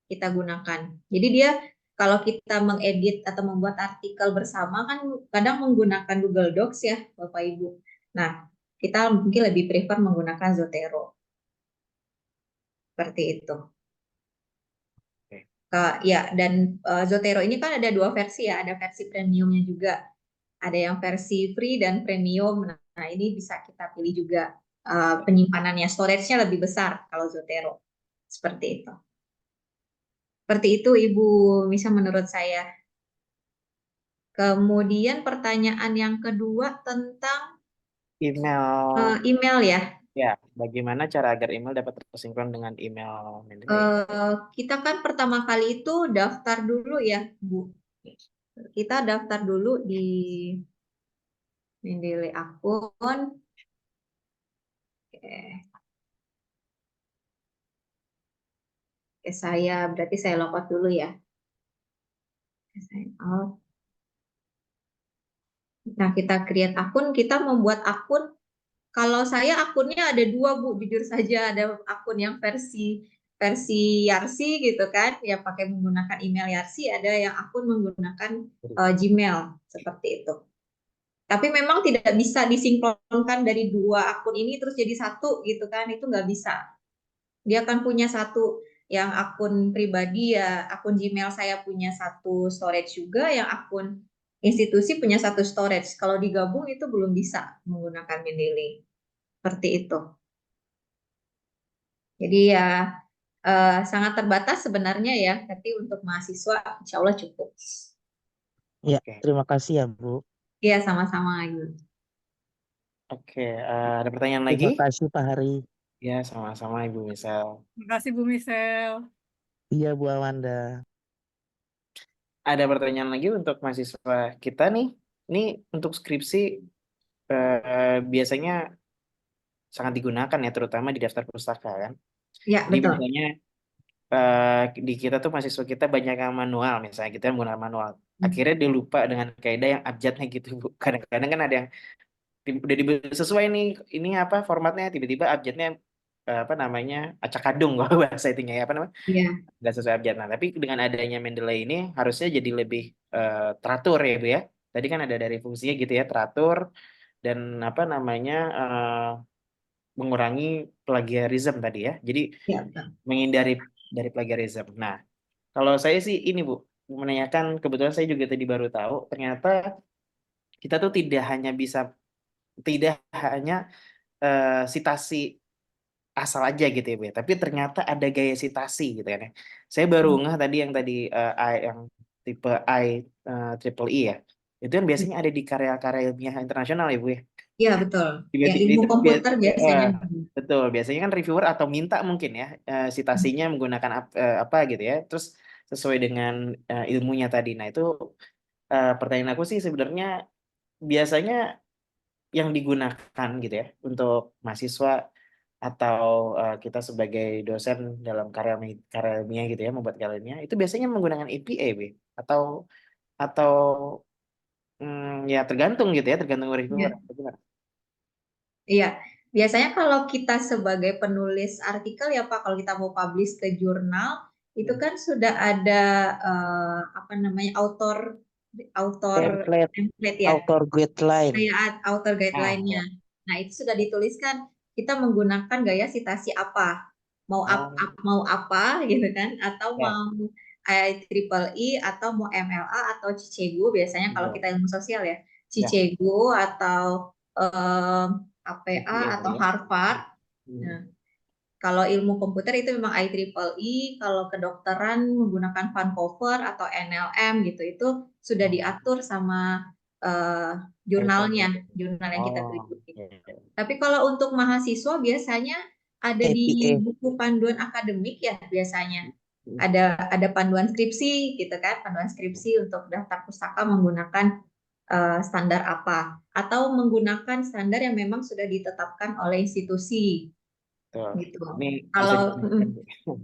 kita gunakan. Jadi dia kalau kita mengedit atau membuat artikel bersama kan kadang menggunakan Google Docs ya, Bapak Ibu. Nah, kita mungkin lebih prefer menggunakan Zotero. Seperti itu. Ya, dan Zotero ini kan ada dua versi ya, ada versi premiumnya juga. Ada yang versi free dan premium. Nah, ini bisa kita pilih juga penyimpanannya, storage-nya lebih besar kalau Zotero. Seperti itu. Seperti itu Ibu Misa menurut saya. Kemudian pertanyaan yang kedua tentang Email. email ya. Ya, bagaimana cara agar email dapat tersinkron dengan email Mendeley? Kita kan pertama kali itu daftar dulu ya, Bu. Kita daftar dulu di Mendeley akun. Oke. Oke, berarti saya logout dulu ya. Sign out. Nah, kita create akun, kita membuat akun. Kalau saya akunnya ada dua, Bu, jujur saja ada akun yang versi Yarsi gitu kan, yang pakai menggunakan email Yarsi, ada yang akun menggunakan Gmail seperti itu. Tapi memang tidak bisa disinkronkan dari dua akun ini terus jadi satu gitu kan, itu nggak bisa. Dia akan punya satu yang akun pribadi ya, akun Gmail saya punya satu storage juga, yang akun institusi punya satu storage. Kalau digabung itu belum bisa menggunakan Mendeley. Seperti itu. Jadi ya sangat terbatas sebenarnya ya, tapi untuk mahasiswa insya Allah cukup. Ya, Oke. terima kasih ya Bu. Iya, sama-sama Ayu. Oke, ada pertanyaan lagi? Terima kasih Pak Hari. Ya, sama-sama Ibu Misel. Terima kasih Bu Michelle. Iya Bu Amanda. Ada pertanyaan lagi untuk mahasiswa kita nih. Ini untuk skripsi biasanya sangat digunakan ya, terutama di daftar pustaka kan. Ya, Jadi betul. misalnya di kita tuh mahasiswa kita banyak yang manual, misalnya kita menggunakan manual. Akhirnya dia lupa dengan kaidah yang abjadnya gitu, Bu. Kadang-kadang kan ada yang udah sesuai nih, ini apa formatnya, tiba-tiba abjadnya apa namanya acak kadung kalau bahasa itunya ya, apa namanya, Iya, nggak sesuai abjad. Nah, tapi dengan adanya Mendeley ini harusnya jadi lebih teratur ya Bu ya. Tadi kan ada dari fungsinya gitu ya, teratur dan apa namanya mengurangi plagiarism tadi ya. Jadi ya, betul. menghindari dari plagiarism. Nah, kalau saya sih ini Bu, menanyakan, kebetulan saya juga tadi baru tahu ternyata kita tuh tidak hanya sitasi asal aja gitu ya Bu, ya. Tapi ternyata ada gaya sitasi gitu kan ya. Saya baru ngeh tadi yang tadi yang tipe I triple E ya. Itu kan biasanya ada di karya-karya ilmiah internasional ya Bu ya. Iya, betul. Ya, Tiba-tiba ilmu itu komputer eh, biasanya. betul, biasanya kan reviewer atau minta mungkin ya sitasinya menggunakan apa gitu ya. Terus sesuai dengan ilmunya tadi. Nah, itu pertanyaan aku sih sebenarnya biasanya yang digunakan gitu ya untuk mahasiswa atau kita sebagai dosen dalam karya ilmiah gitu ya, membuat karya ilmiah itu biasanya menggunakan EPA B, atau atau ya tergantung gitu ya, tergantung reviewer. Ya. Gimana? Iya, biasanya kalau kita sebagai penulis artikel ya Pak, kalau kita mau publish ke jurnal, itu Hmm. kan sudah ada apa namanya author author Template template ya, author guideline. kayak author Ah, guideline-nya. ya. Nah, itu sudah dituliskan kita menggunakan gaya sitasi apa, Oh, mau apa gitu kan, atau ya. mau IEEE atau mau MLA atau Cicego biasanya kalau Betul. kita ilmu sosial ya, Ya, Cicego atau APA EPA atau tadi ya. Harvard. Hmm. Nah, kalau ilmu komputer itu memang IEEE, kalau kedokteran menggunakan Vancouver atau NLM gitu, itu sudah Oh, diatur sama eh, guideline-nya jurnalnya, gitu. jurnal yang kita Oh, teliti. ya, ya. Tapi kalau untuk mahasiswa biasanya ada di APA. buku panduan akademik ya biasanya. Hmm. Ada panduan skripsi gitu kan, panduan skripsi untuk daftar pustaka menggunakan standar apa atau menggunakan standar yang memang sudah ditetapkan oleh institusi Betul. gitu. Ini bisa Kalau digunakan. Ya,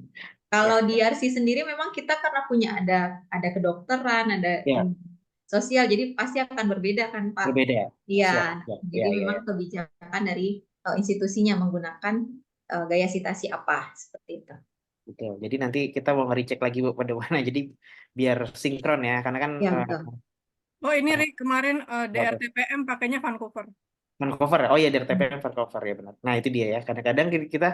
kalau di RC sendiri memang kita karena punya ada kedokteran, ada ya, sosial, jadi pasti akan berbeda kan Pak. berbeda. Iya, Siap, siap. jadi Ya, ya, memang ya. kebijakan dari institusinya menggunakan gaya sitasi apa seperti itu. Betul. Jadi nanti kita mau nge-recheck lagi Bu pada mana. Jadi biar sinkron ya, karena kan Ya betul. Oh ini Rik, kemarin apa? DRTPM pakainya Vancouver. Vancouver. Oh iya, dari TPM Vancouver ya benar. Nah, itu dia ya. Kadang-kadang kita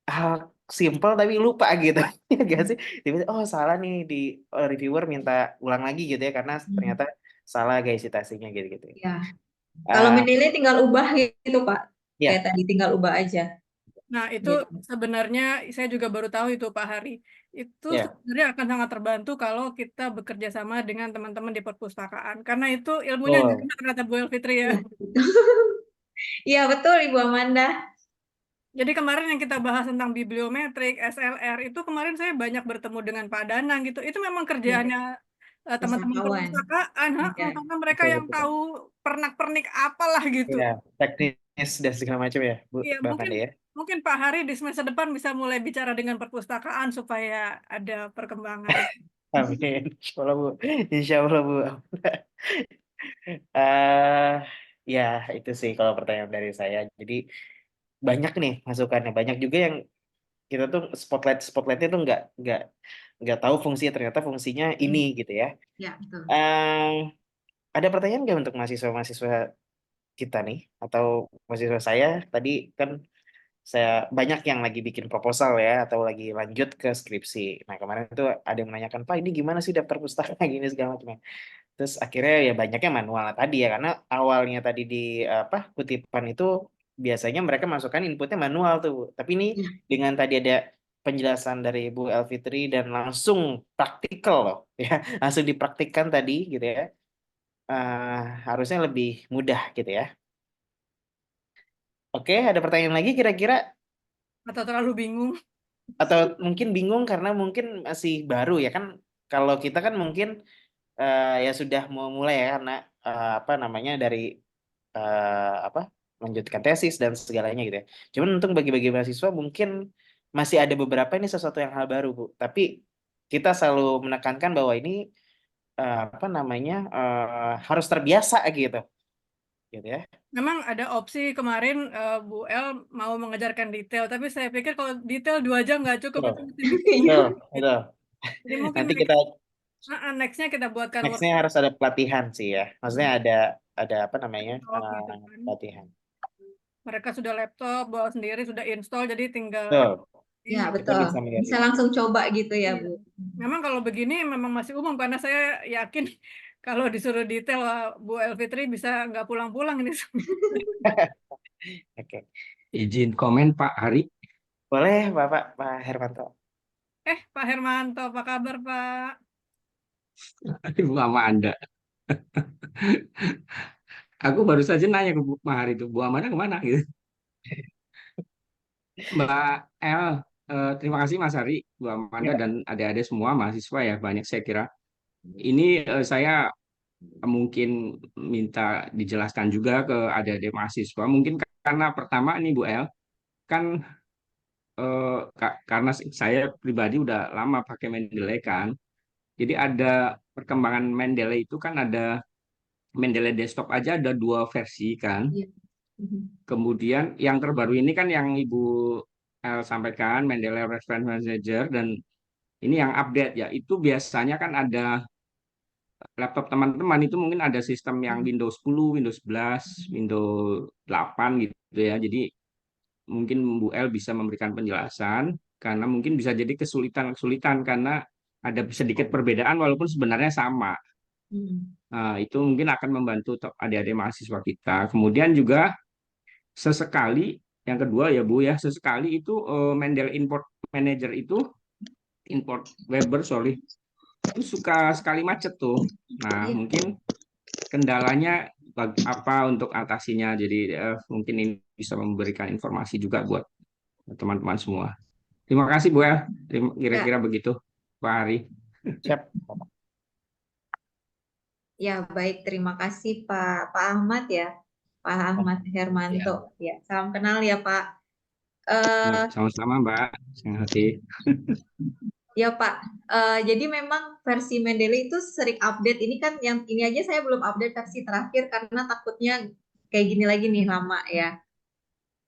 hal simple tapi lupa gitu. Ya gak sih? Tiba-tiba oh salah nih di reviewer minta ulang lagi gitu ya karena Hmm. ternyata salah guys citasinya gitu-gitu. Ya, kalau Ah, menilai tinggal ubah gitu Pak. Kayak ya, tadi tinggal ubah aja Nah, itu gitu. sebenarnya saya juga baru tahu itu Pak Hari. Itu ya. sebenarnya akan sangat terbantu kalau kita bekerja sama dengan teman-teman di perpustakaan. Karena itu ilmunya Oh, juga kata Bu Elfitri ya. Iya, iya betul Ibu Amanda. Jadi kemarin yang kita bahas tentang bibliometrik, SLR, itu kemarin saya banyak bertemu dengan Pak Danang gitu. Itu memang Ya, kerjaannya teman-teman pustakawan. perpustakaan, Ya, karena mereka betul yang betul. tahu pernak-pernik apalah gitu. Ya, teknis dan segala macam ya, Bu, Iya, Bang mungkin Pande ya. mungkin Pak Hari di semester depan bisa mulai bicara dengan perpustakaan supaya ada perkembangan. Amin. Insya Allah, Bu. Insya Allah, Bu. eh ya, itu sih kalau pertanyaan dari saya. Jadi banyak nih masukannya. Banyak juga yang kita tuh spotlightnya tuh nggak tahu fungsinya, ternyata fungsinya ini gitu ya. Ya, betul. Eh ada pertanyaan nggak untuk mahasiswa-mahasiswa kita nih atau mahasiswa saya tadi kan saya banyak yang lagi bikin proposal ya atau lagi lanjut ke skripsi. Nah kemarin itu ada yang menanyakan Pak ini gimana sih daftar pustaka gini segala macam. Terus akhirnya ya banyaknya manual tadi ya karena awalnya tadi di apa kutipan itu biasanya mereka masukkan inputnya manual tuh. Tapi ini Ya. dengan tadi ada penjelasan dari Bu Elfitri dan langsung praktikal loh ya langsung dipraktikkan tadi gitu ya. Harusnya lebih mudah gitu ya. Oke, ada pertanyaan lagi kira-kira? Atau terlalu bingung. Atau mungkin bingung karena mungkin masih baru ya kan. Kalau kita kan mungkin ya sudah mau mulai ya karena apa namanya dari apa melanjutkan tesis dan segalanya gitu ya. Cuman untuk bagi-bagi mahasiswa mungkin masih ada beberapa ini sesuatu yang hal baru, Bu. Tapi kita selalu menekankan bahwa ini apa namanya harus terbiasa gitu ya. Memang ada opsi kemarin Bu El mau mengejarkan detail, tapi saya pikir kalau detail 2 jam nggak cukup, itu Betul, mesti bikin Iya. betul, workshop gitu. betul. Jadi mungkin Nanti kita nextnya kita buatkan nextnya workshop harus ada pelatihan sih ya. Maksudnya ada apa namanya gitu kan. pelatihan. Mereka sudah laptop bawa sendiri, sudah install, jadi tinggal Betul. ini. Ya, Kita betul. bisa melihat Bisa itu. langsung coba gitu ya, Iya. Bu. Memang kalau begini memang masih umum, karena saya yakin kalau disuruh detail Bu Elfitri bisa nggak pulang-pulang ini. Oke. Izin komen Pak Hari. Boleh Pak Hermanto. Pak Hermanto, apa kabar Pak? Ibu sama Anda. Aku baru saja nanya ke Bu Mahari itu, Bu Amanda kemana gitu. Mbak El, terima kasih Mas Hari, Bu Amanda Ya. dan adik-adik semua mahasiswa ya banyak saya kira. Ini saya mungkin minta dijelaskan juga ke adik-adik mahasiswa. Mungkin karena pertama nih Bu El, kan karena saya pribadi udah lama pakai Mendeley kan. Jadi ada perkembangan Mendeley itu kan ada Mendeley desktop aja ada 2 versi kan. Iya. Mhm. Kemudian yang terbaru ini kan yang Ibu El sampaikan Mendeley Reference Manager dan ini yang update ya. Itu biasanya kan ada laptop teman-teman itu mungkin ada sistem yang Windows 10, Windows 11, Windows 8 gitu ya. Jadi mungkin Bu El bisa memberikan penjelasan karena mungkin bisa jadi kesulitan-kesulitan karena ada sedikit perbedaan walaupun sebenarnya sama. Mhm. Nah, itu mungkin akan membantu adik-adik mahasiswa kita. Kemudian juga sesekali, yang kedua ya Bu ya, sesekali itu Mendeley Import Manager itu, import Weber, sorry, itu suka sekali macet tuh. Nah, Iya. mungkin kendalanya apa untuk atasinya. Jadi mungkin ini bisa memberikan informasi juga buat teman-teman semua. Terima kasih Bu El. Ya, Kira-kira begitu Pak Hari. Siap. ya baik. Terima kasih Pak Ahmad ya. Pak Ahmad Hermanto. Ya, Ya, salam kenal ya Pak. Eh, sama-sama Mbak. Senang hati. Ya Pak, jadi memang versi Mendeley itu sering update. Ini kan yang ini aja saya belum update versi terakhir karena takutnya kayak gini lagi nih lama ya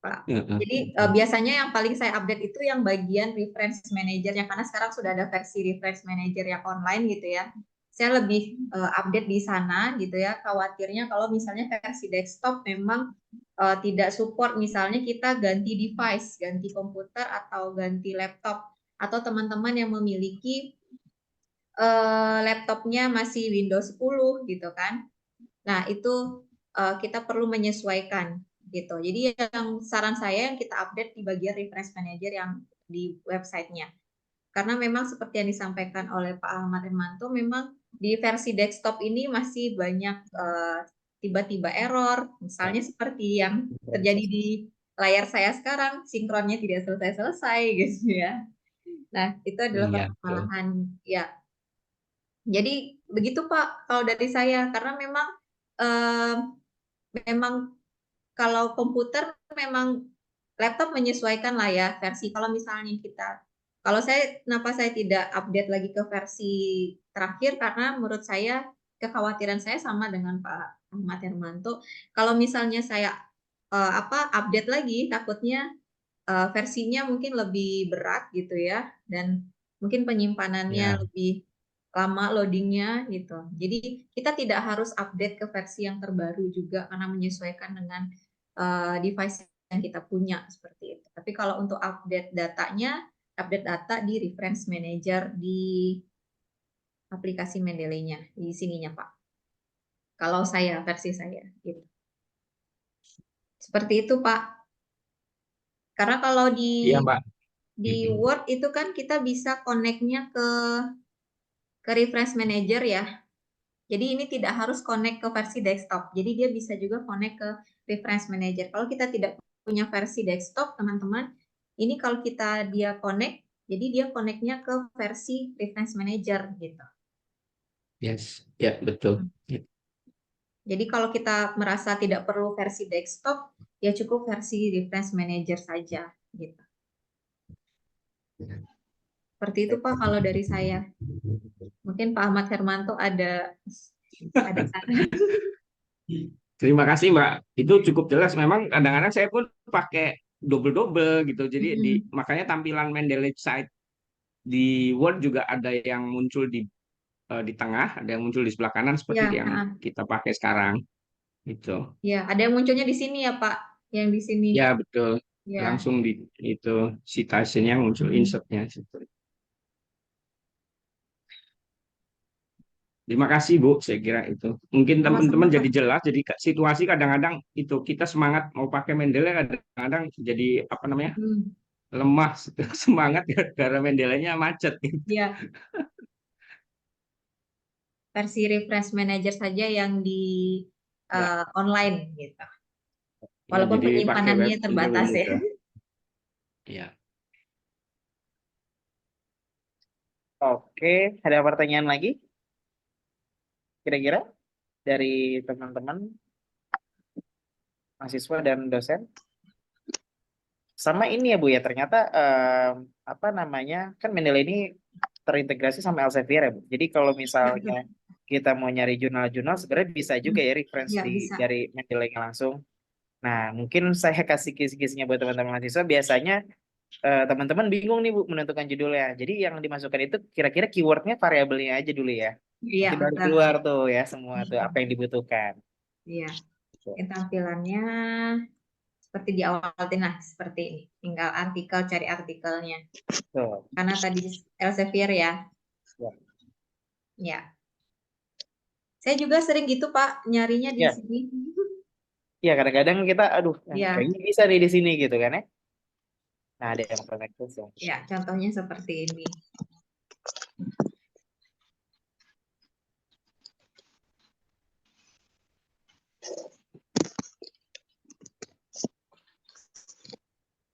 Pak. Jadi biasanya yang paling saya update itu yang bagian reference manager-nya karena sekarang sudah ada versi reference manager yang online gitu ya. Saya lebih update di sana gitu ya. Khawatirnya kalau misalnya versi desktop memang tidak support, misalnya kita ganti device, ganti komputer atau ganti laptop, atau teman-teman yang memiliki laptopnya masih Windows 10 gitu kan. Nah, itu kita perlu menyesuaikan gitu. Jadi yang saran saya yang kita update di bagian reference manager yang di websitenya. Karena memang seperti yang disampaikan oleh Pak Ahmad Hermanto, memang di versi desktop ini masih banyak tiba-tiba error, misalnya seperti yang terjadi di layar saya sekarang, sinkronnya tidak selesai-selesai gitu ya. Nah, itu adalah Iya, betul. permasalahan ya. Jadi begitu Pak, kalau dari saya karena memang kalau komputer memang laptop menyesuaikan lah ya versi. Kalau misalnya kalau saya kenapa saya tidak update lagi ke versi terakhir karena menurut saya kekhawatiran saya sama dengan Pak Ahmad Hermanto. Kalau misalnya saya update lagi, takutnya versinya mungkin lebih berat gitu ya, dan mungkin penyimpanannya Ya, lebih lama loadingnya gitu. Jadi kita tidak harus update ke versi yang terbaru juga karena menyesuaikan dengan device yang kita punya seperti itu. Tapi kalau untuk update datanya, update data di reference manager di aplikasi Mendeley-nya di sininya Pak. Kalau saya versi saya gitu. Seperti itu Pak. Karena kalau iya Mbak. di Word itu kan kita bisa connect-nya ke reference manager ya. Jadi ini tidak harus connect ke versi desktop. Jadi dia bisa juga connect ke reference manager. Kalau kita tidak punya versi desktop, teman-teman, ini kalau dia connect, Jadi dia connect-nya ke versi Reference Manager gitu. Yes, ya betul. Ya. Jadi kalau kita merasa tidak perlu versi desktop, ya cukup versi Reference Manager saja gitu. Seperti itu Pak kalau dari saya. Mungkin Pak Ahmad Hermanto ada saran. Terima kasih Mbak. Itu cukup jelas. Memang kadang-kadang saya pun pakai double-double gitu. Jadi makanya tampilan Mendeley site di Word juga ada yang muncul di tengah, ada yang muncul di sebelah kanan seperti Ya, yang kita pakai sekarang. Gitu. ya, ada yang munculnya di sini ya Pak, yang di sini. Ya betul. Ya. Langsung di itu citation-nya muncul insert-nya. Terima kasih Bu, saya kira itu. Mungkin Sama-sama teman-teman Pak. jadi jelas, jadi situasi kadang-kadang itu kita semangat mau pakai Mendeley kadang-kadang jadi apa namanya lemah semangat gara-gara Mendeley-nya macet. Ya. Versi Reference Manager saja yang di online gitu. Walaupun Jadi pakai web penyimpanannya itu lebih terbatas ya. mudah. Iya. Oke, ada pertanyaan lagi? Kira-kira dari teman-teman, mahasiswa dan dosen? Sama ini ya Bu ya, ternyata apa namanya, kan Mendeley ini terintegrasi sama Elsevier ya Bu. Jadi kalau misalnya kita mau nyari jurnal-jurnal, sebenarnya bisa juga ya reference Ya, bisa. dari Mendeley langsung. Nah, mungkin saya kasih kisi-kisinya buat teman-teman mahasiswa. Biasanya teman-teman bingung nih Bu menentukan judulnya. Jadi yang dimasukkan itu kira-kira keywordnya variabelnya aja dulu ya. Iya, Nanti baru betul. keluar tuh ya semua tuh apa yang dibutuhkan. Iya. Yang tampilannya seperti di awal nah seperti ini. Tinggal artikel, cari artikelnya. Tuh. Karena tadi Elsevier ya. Ya. Ya. Saya juga sering gitu Pak, nyarinya di Ya. sini. Ya, kadang-kadang kita aduh Ya. kayaknya bisa nih di sini gitu kan ya. Nah, ada yang connected ya. Ya, contohnya seperti ini.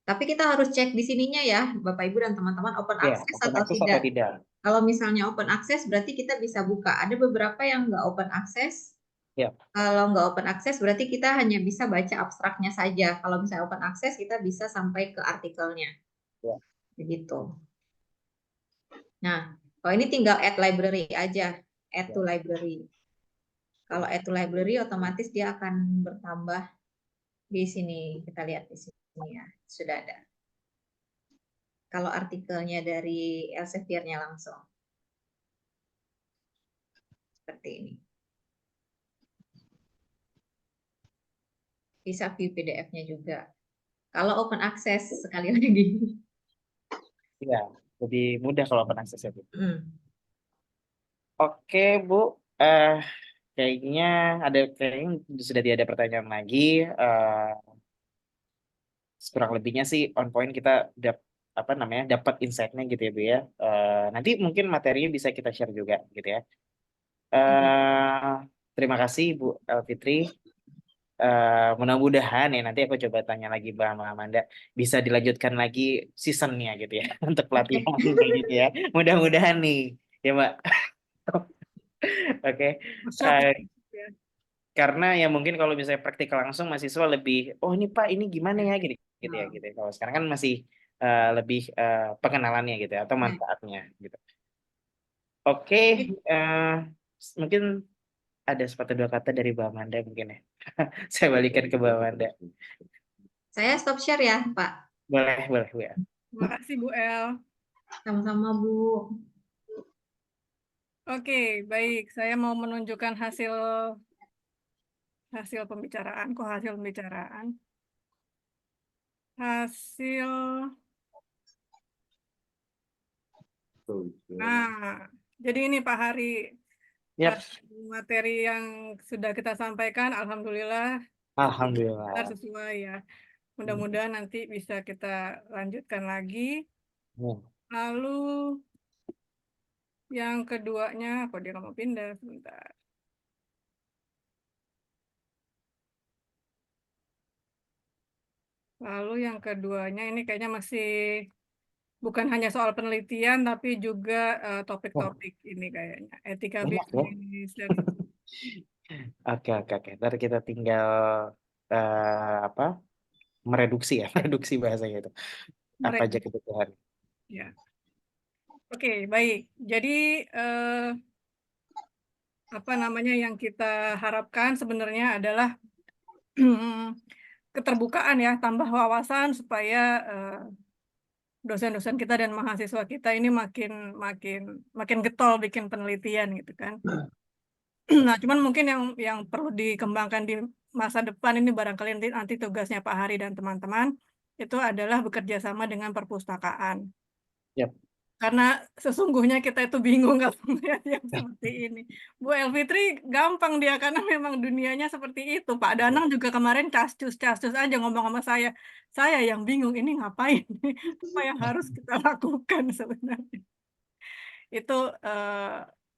Tapi kita harus cek di sininya ya, Bapak Ibu dan teman-teman, open access Open atau access tidak. atau tidak. Kalau misalnya open access berarti kita bisa buka. Ada beberapa yang nggak open access. Ya. Kalau nggak open access berarti kita hanya bisa baca abstraknya saja. Kalau misalnya open access kita bisa sampai ke artikelnya. Ya. Begitu. Nah, kalau ini tinggal add library aja, add to library. Kalau add to library otomatis dia akan bertambah di sini. Kita lihat di sini ya, sudah ada. Kalau artikelnya dari Elsevier-nya langsung. Seperti ini. Bisa view PDF-nya juga. Kalau open access sekali lagi. Iya, lebih mudah kalau open access ya Bu. Oke Bu, kayaknya sudah tidak ada pertanyaan lagi. Kurang lebihnya sih on point kita dapat insight-nya gitu ya Bu ya. Nanti mungkin materinya bisa kita share juga gitu ya. Terima kasih Bu Elfitri. Mudah-mudahan ya nanti aku coba tanya lagi Mbak Amanda bisa dilanjutkan lagi seasonnya gitu ya untuk pelatihan gitu ya. Mudah-mudahan nih ya Mbak. Oke. Karena ya mungkin kalau misalnya praktikal langsung mahasiswa lebih ini Pak ini gimana ya gitu ya gitu. Kalau sekarang kan masih lebih pengenalannya gitu ya, atau manfaatnya gitu. Oke, mungkin ada sepatah dua kata dari Mbak Amanda mungkin ya. Saya balikan ke Mbak Amanda. Saya stop share ya, Pak. Boleh Bu ya. Terima kasih Bu El. Sama-sama Bu. Oke, baik. Saya mau menunjukkan hasil pembicaraan. Kok hasil pembicaraan? Hasil. Nah, jadi ini Pak Hari. Yap. Materi yang sudah kita sampaikan, alhamdulillah. Alhamdulillah. Sesuai ya. Mudah-mudahan nanti bisa kita lanjutkan lagi. Lalu yang keduanya, kok dia nggak mau pindah sebentar. Lalu yang keduanya ini kayaknya bukan hanya soal penelitian, tapi juga Wah, topik-topik ini kayaknya etika banyak ya. bisnis dan Oke, oke, oke. Ntar kita tinggal apa? Mereduksi ya, mereduksi bahasanya itu. Apa aja mereka. kebutuhan. Ya, oke, baik. Jadi apa namanya yang kita harapkan sebenarnya adalah keterbukaan ya, tambah wawasan supaya dosen-dosen kita dan mahasiswa kita ini makin makin makin getol bikin penelitian gitu kan. Nah, cuman mungkin yang perlu dikembangkan di masa depan ini barangkali nanti tugasnya Pak Hari dan teman-teman itu adalah bekerja sama dengan perpustakaan. Yap. Karena sesungguhnya kita itu bingung kalau melihat yang seperti ini. Bu Elfitri gampang dia karena memang dunianya seperti itu. Pak Danang juga kemarin cascus aja ngomong sama saya. Saya yang bingung ini ngapain? Apa yang harus kita lakukan sebenarnya? Itu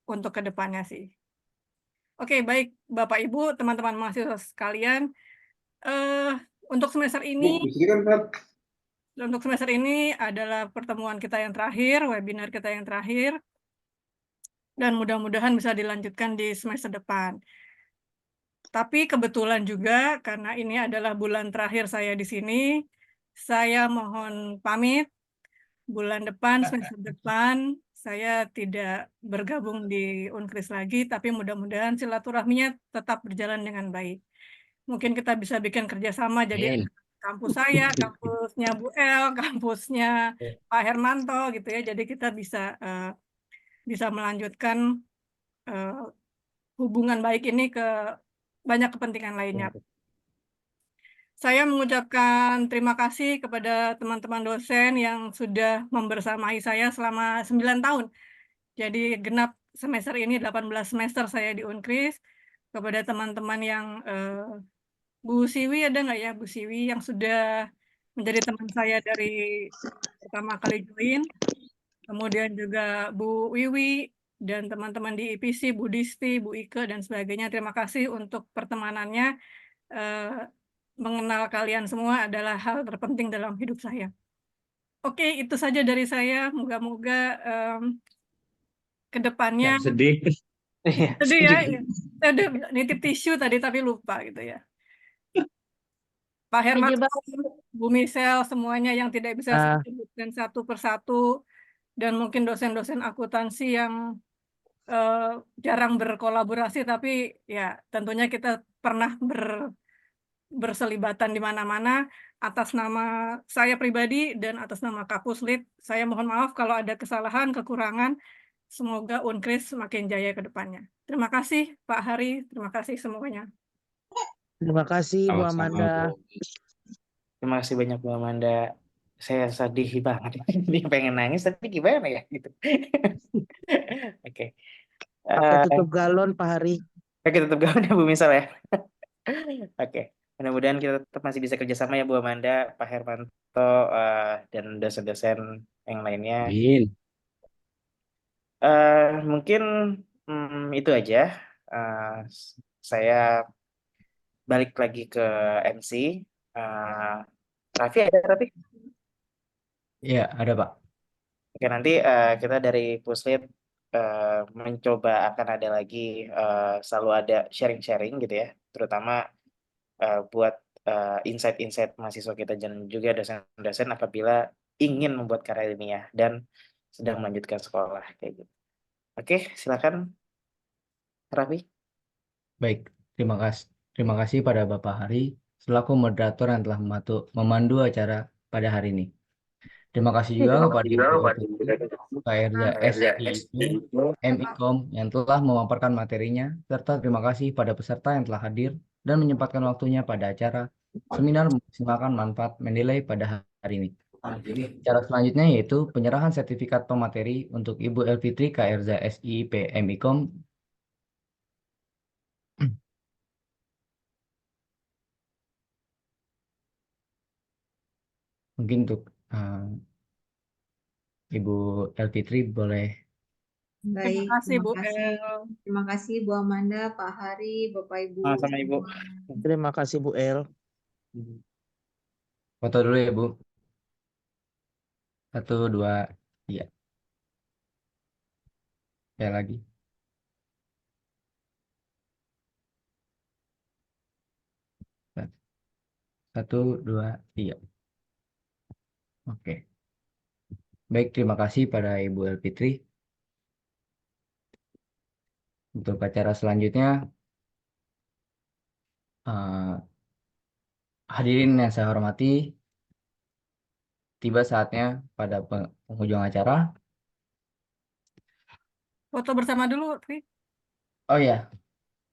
untuk kedepannya sih. Oke, baik Bapak Ibu, teman-teman mahasiswa sekalian. eh untuk semester ini adalah pertemuan kita yang terakhir, webinar kita yang terakhir. Dan mudah-mudahan bisa dilanjutkan di semester depan. Tapi kebetulan juga karena ini adalah bulan terakhir saya di sini, saya mohon pamit. Bulan depan, semester depan, saya tidak bergabung di Unkris lagi, tapi mudah-mudahan silaturahminya tetap berjalan dengan baik. Mungkin kita bisa bikin kerjasama, jadi Amin. kampus saya, kampusnya Bu El, kampusnya Pak Hermanto, gitu ya. Jadi kita bisa melanjutkan hubungan baik ini ke banyak kepentingan lainnya. Saya mengucapkan terima kasih kepada teman-teman dosen yang sudah membersamai saya selama 9 tahun. Jadi genap semester ini 18 semester saya di Unkris. Kepada teman-teman yang Bu Siwi ada nggak ya Bu Siwi yang sudah menjadi teman saya dari pertama kali join. Kemudian juga Bu Wiwi dan teman-teman di IPC, Bu Disti, Bu Ike, dan sebagainya. Terima kasih untuk pertemanannya. Mengenal kalian semua adalah hal terpenting dalam hidup saya. Oke, itu saja dari saya. Moga-moga ke depannya Nggak sedih. Iya, sedih ya. setuju. Saya udah nitip tisu tadi tapi lupa gitu ya. Pak Herman, Aja, Bang. Bu Misel, semuanya yang tidak bisa saya Ah, sebutkan satu persatu, dan mungkin dosen-dosen akuntansi yang eh, jarang berkolaborasi, tapi ya tentunya kita pernah berselibatan di mana-mana. Atas nama saya pribadi dan atas nama Kapuslit, saya mohon maaf kalau ada kesalahan, kekurangan. Semoga Unkris semakin jaya ke depannya. Terima kasih Pak Hari, terima kasih semuanya. terima kasih Bu Sama-sama, Amanda. Bu. Terima kasih banyak Bu Amanda. Saya sedih banget. Dia pengen nangis tapi gimana ya gitu. Oke. Pakai Eh, tutup galon Pak Hari. Oke, tetap gak ada Bu Misal ya. Oke. Mudah-mudahan kita tetap masih bisa kerjasama ya Bu Amanda, Pak Hermanto, dan dosen-dosen yang lainnya. Amin. Mungkin itu aja. Saya balik lagi ke MC. Raffi ada Raffi? Iya, ada Pak. Oke, nanti kita dari Puslit mencoba akan ada lagi selalu ada sharing-sharing gitu ya, terutama buat insight-insight mahasiswa kita dan juga dosen-dosen apabila ingin membuat karya ilmiah dan sedang melanjutkan sekolah kayak gitu. Oke, silakan Raffi. Baik, terima kasih pada Bapak Hari selaku moderator yang telah memandu acara pada hari ini. Terima kasih juga kepada Ibu LPT, KRZ SIP, MIKOM yang telah memaparkan materinya, serta terima kasih pada peserta yang telah hadir dan menyempatkan waktunya pada acara seminar memaksimalkan manfaat menilai pada hari ini. Cara selanjutnya yaitu penyerahan sertifikat pemateri untuk Ibu Elfitri KRZ SIP MIKOM. Mungkin untuk Ibu Elfitri boleh. Terima Baik, kasih terima Bu kasih. El. Terima kasih Bu Amanda, Pak Hari, Bapak Ibu Sama-sama Ibu. semua. Terima kasih Bu El. Foto dulu ya Bu. 1, 2, 3. Sekali lagi. 1, 2, 3. Oke. Baik, terima kasih pada Ibu Elfitri. Untuk acara selanjutnya, hadirin yang saya hormati, tiba saatnya pada penghujung acara. Foto bersama dulu, Tri. Oh ya,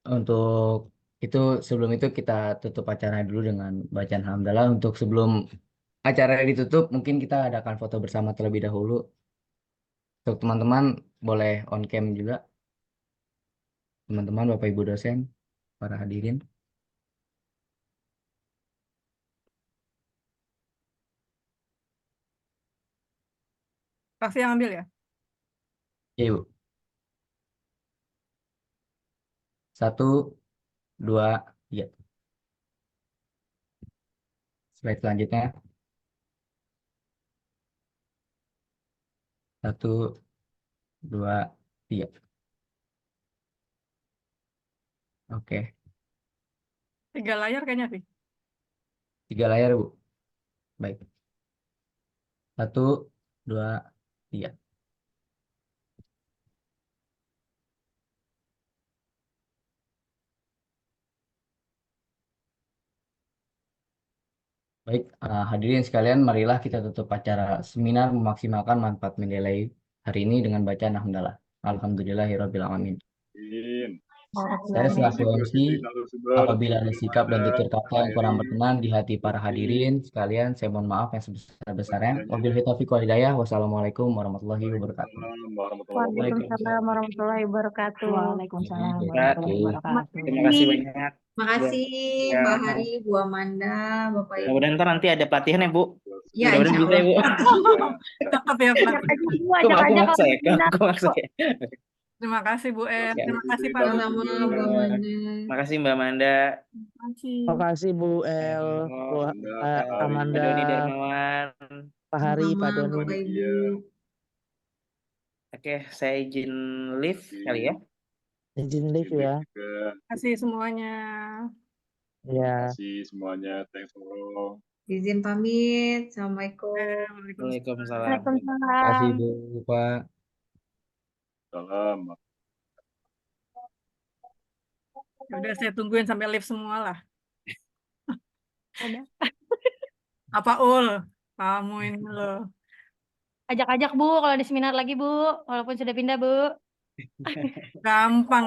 untuk itu sebelum itu kita tutup acara dulu dengan bacaan hamdalah. Untuk sebelum acara ditutup, mungkin kita adakan foto bersama terlebih dahulu. Untuk teman-teman boleh on cam juga. Teman-teman, Bapak Ibu dosen, para hadirin. Pasti yang ambil ya. Ya, Ibu. 1, 2, 3. Slide selanjutnya. 1, 2, 3. Oke. 3 layar kayaknya, Tri. 3 layar, Bu. Baik. 1, 2, 3. Baik, hadirin sekalian, marilah kita tutup acara seminar memaksimalkan manfaat menilai hari ini dengan bacaan hamdalah. Alhamdulillahirrabbilalamin. Saya selaku MC, apabila ada sikap dan tutur kata yang kurang berkenan di hati para hadirin sekalian, saya mohon maaf yang sebesar-besarnya. Wabillahi taufiq wal hidayah. Wassalamualaikum warahmatullahi wabarakatuh. Waalaikumsalam warahmatullahi wabarakatuh. Kak, Waalaikumsalam warahmatullahi wabarakatuh. terima kasih banyak. Makasih Ya. Mbak Hari, Bu Amanda, Bapak Ibu. Mudah-mudahan ntar nanti ada pelatihan ya, Bu. Ya, Mudah-mudahan insya bisa ya, Bu. Tetap ya, Pak. Ajak aja Aku maksa ya, Kak. kalau Aku maksa ya. Terima kasih, Bu Ya. Terima kasih, Pak Dodi. Sama-sama Bu Amanda. Makasih Mbak Amanda. Terima kasih. Makasih Bu El, Bu Pak Amanda, Doni Darmawan. Pak Hari, Pak Sama-sama Doni. Bapak Ibu. Oke, saya izin live kali ya. Izin live ya. Terima kasih semuanya. Ya. kasih semuanya. Thanks for all. Izin pamit. Assalamualaikum. Waalaikumsalam. Terima kasih, Bu, Pak. Salam. Ya udah, saya tungguin sampai live semua lah. Apa Ul? Kamu ini loh. ajak-ajak Bu kalau ada seminar lagi Bu, walaupun sudah pindah Bu. Gampang